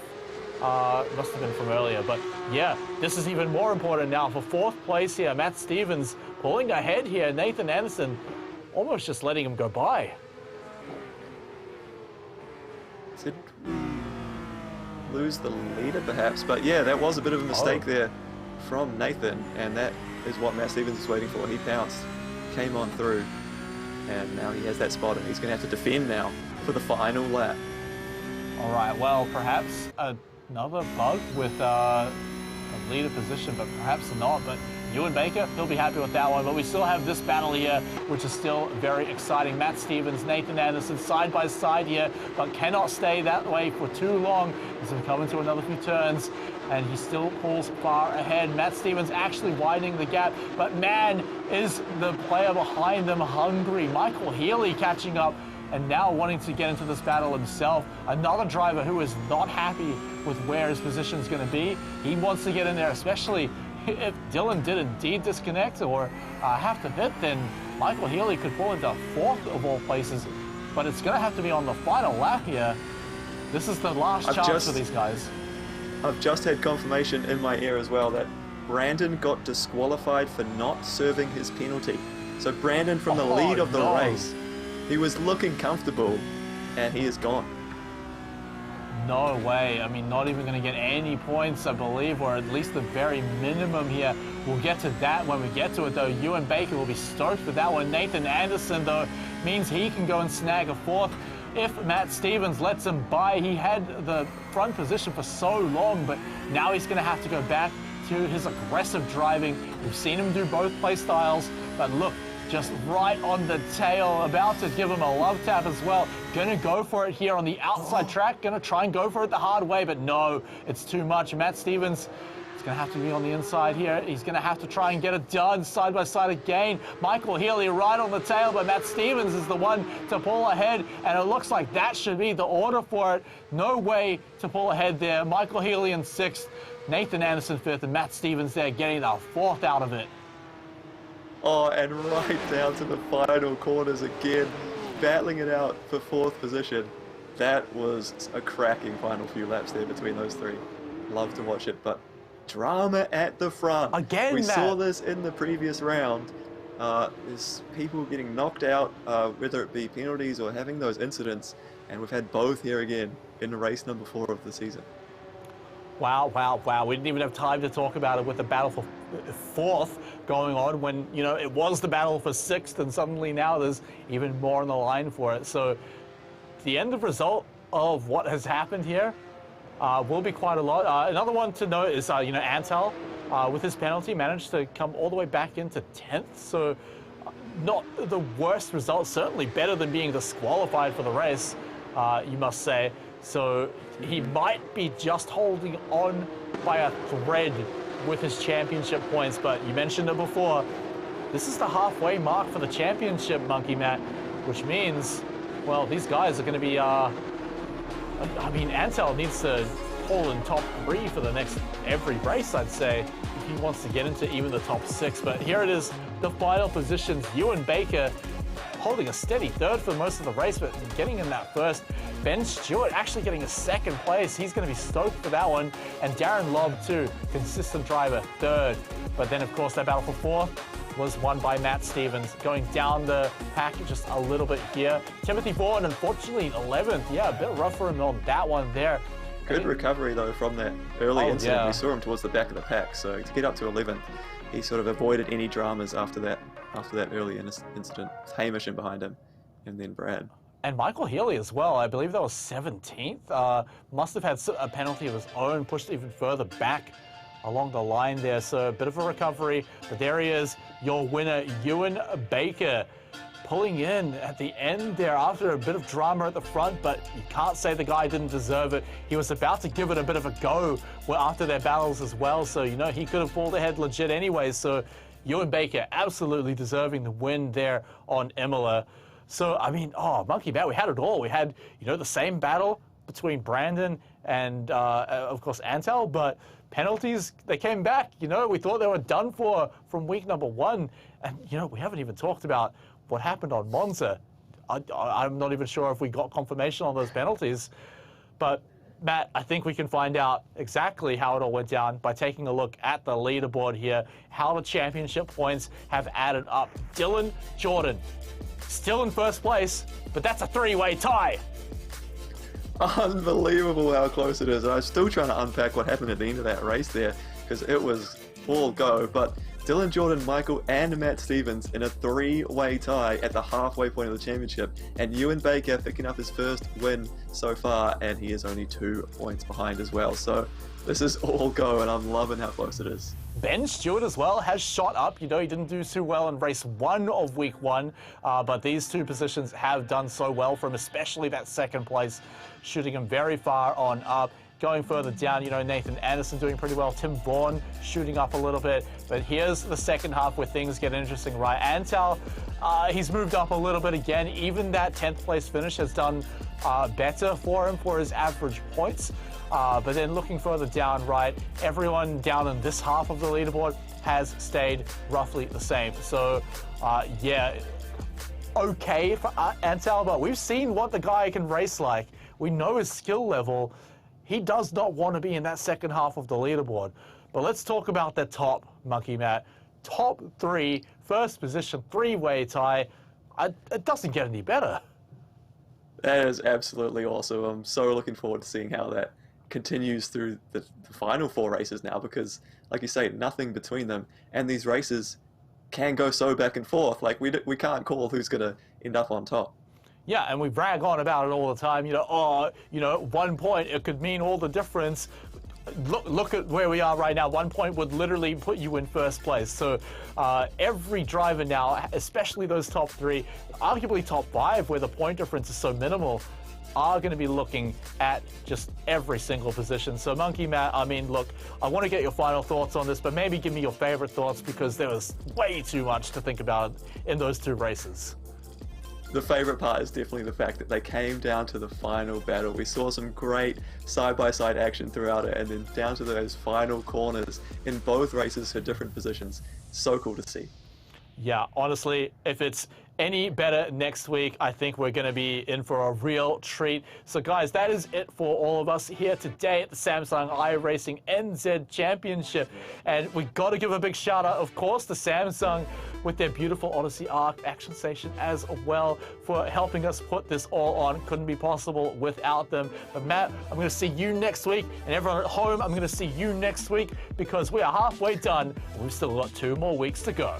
A: Must have been from earlier, but yeah, this is even more important now for 4th place here. Matt Stevens pulling ahead here. Nathan Anderson almost just letting him go by.
B: Did we lose the leader perhaps? But yeah, that was a bit of a mistake there from Nathan, and that is what Matt Stevens is waiting for. He bounced, came on through, and now he has that spot, and he's going to have to defend now for the final lap.
A: All right, well, perhaps another bug with a leader position, but perhaps not. But Ewan Baker, he'll be happy with that one. But we still have this battle here, which is still very exciting. Matt Stevens, Nathan Anderson, side by side here, but cannot stay that way for too long as we come into another few turns, and he still pulls far ahead. Matt Stevens actually widening the gap, but man, is the player behind them hungry. Michael Healy catching up and now wanting to get into this battle himself. Another driver who is not happy with where his position is going to be. He wants to get in there, especially if Dylan did indeed disconnect or have to hit, then Michael Healy could pull into 4th of all places, but it's going to have to be on the final lap here. This is the last chance for these guys.
B: I've just had confirmation in my ear as well that Brandon got disqualified for not serving his penalty. So Brandon from the lead of the race, he was looking comfortable, and he is gone.
A: No way. I mean, not even going to get any points, I believe, or at least the very minimum here. We'll get to that when we get to it, though. Ewan Baker will be stoked with that one. Nathan Anderson, though, means he can go and snag a 4th if Matt Stevens lets him by. He had the front position for so long, but now he's going to have to go back to his aggressive driving. We've seen him do both play styles, but look, just right on the tail, about to give him a love tap as well. Gonna go for it here on the outside track, gonna try and go for it the hard way, but no, it's too much. Matt Stevens is gonna have to be on the inside here. He's gonna have to try and get it done side by side again. Michael Healy right on the tail, but Matt Stevens is the one to pull ahead, and it looks like that should be the order for it. No way to pull ahead there. Michael Healy in 6th, Nathan Anderson 5th, and Matt Stevens there getting the 4th out of it.
B: Oh, and right down to the final corners again, battling it out for 4th position. That was a cracking final few laps there between those three. Love to watch it, but drama at the front.
A: Again,
B: we
A: Matt.
B: saw this in the previous round. There's people getting knocked out, whether it be penalties or having those incidents, and we've had both here again in race number 4 of the season.
A: Wow, wow, wow. We didn't even have time to talk about it with the battle for 4th going on when, you know, it was the battle for 6th, and suddenly now there's even more on the line for it. So the end of result of what has happened here will be quite a lot. Another one to note is, you know, Antal, with his penalty, managed to come all the way back into 10th. So not the worst result, certainly better than being disqualified for the race, you must say. So he might be just holding on by a thread with his championship points, but you mentioned it before. This is the halfway mark for the championship, Monkey Matt, which means, well, these guys are going to be, I mean, Antal needs to pull in top 3 for the next every race, I'd say, if he wants to get into even the top 6. But here it is, the final positions. Ewan Baker holding a steady 3rd for most of the race, but getting in that 1st. Ben Stewart actually getting a 2nd place. He's going to be stoked for that one. And Darren Lobb, too, consistent driver, 3rd. But then, of course, that battle for 4th was won by Matt Stevens. Going down the pack just a little bit here. Timothy Vaughan, unfortunately, 11th. Yeah, a bit rough for him on that one there.
B: Good recovery, though, from that early incident.
A: Yeah.
B: We saw him towards the back of the pack, so to get up to 11th, he sort of avoided any dramas after that early incident. Hamish in behind him, and then Brad.
A: And Michael Healy as well. I believe that was 17th. Must have had a penalty of his own, pushed even further back along the line there. So a bit of a recovery. But there he is, your winner, Ewan Baker, pulling in at the end there after a bit of drama at the front, but you can't say the guy didn't deserve it. He was about to give it a bit of a go after their battles as well. So, you know, he could have pulled ahead legit anyway. So Ewan Baker absolutely deserving the win there on Imola. So, I mean, Monkey Matt, we had it all. We had, you know, the same battle between Brandon and, of course, Antal, but penalties, they came back. You know, we thought they were done for from week number 1. And, you know, we haven't even talked about what happened on Monza. I'm not even sure if we got confirmation on those penalties. But, Matt, I think we can find out exactly how it all went down by taking a look at the leaderboard here, how the championship points have added up. Dylan Jordan, still in 1st place, but that's a 3-way tie.
B: Unbelievable how close it is. I'm still trying to unpack what happened at the end of that race there, because it was all go. But Dylan Jordan, Michael, and Matt Stevens in a 3-way tie at the halfway point of the championship. And Ewan Baker picking up his 1st win so far, and he is only 2 points behind as well. So this is all go, and I'm loving how close it is.
A: Ben Stewart as well has shot up. You know, he didn't do too well in race 1 of week 1, but these 2 positions have done so well for him, especially that 2nd place, shooting him very far on up. Going further down, you know, Nathan Anderson doing pretty well. Tim Vaughan shooting up a little bit. But here's the second half where things get interesting, right? Antal, he's moved up a little bit again. Even that 10th place finish has done better for him for his average points. But then looking further down, right, everyone down in this half of the leaderboard has stayed roughly the same. So, yeah, okay for Antal, but we've seen what the guy can race like. We know his skill level. He does not want to be in that second half of the leaderboard. But let's talk about the top, Monkey Matt. Top 3, 1st position, 3-way tie. It doesn't get any better.
B: That is absolutely awesome. I'm so looking forward to seeing how that continues through the final 4 races now, because, like you say, nothing between them. And these races can go so back and forth. Like, we can't call who's going to end up on top.
A: Yeah, and we brag on about it all the time. You know, 1 point, it could mean all the difference. look at where we are right now. 1 point would literally put you in first place. So every driver now, especially those top 3, arguably top 5, where the point difference is so minimal, are going to be looking at just every single position. So Monkey Matt, I mean, look, I want to get your final thoughts on this, but maybe give me your favorite thoughts, because there was way too much to think about in those 2 races.
B: The favorite part is definitely the fact that they came down to the final battle. We saw some great side-by-side action throughout it, and then down to those final corners in both races for different positions. So cool to see.
A: Yeah, honestly, if it's any better next week, I think we're going to be in for a real treat. So guys, that is it for all of us here today at the Samsung iRacing NZ Championship. And we got to give a big shout out, of course, to Samsung with their beautiful Odyssey Arc action station as well, for helping us put this all on. Couldn't be possible without them. But Matt, I'm going to see you next week, and everyone at home, I'm going to see you next week, because we are halfway done and we've still got 2 more weeks to go.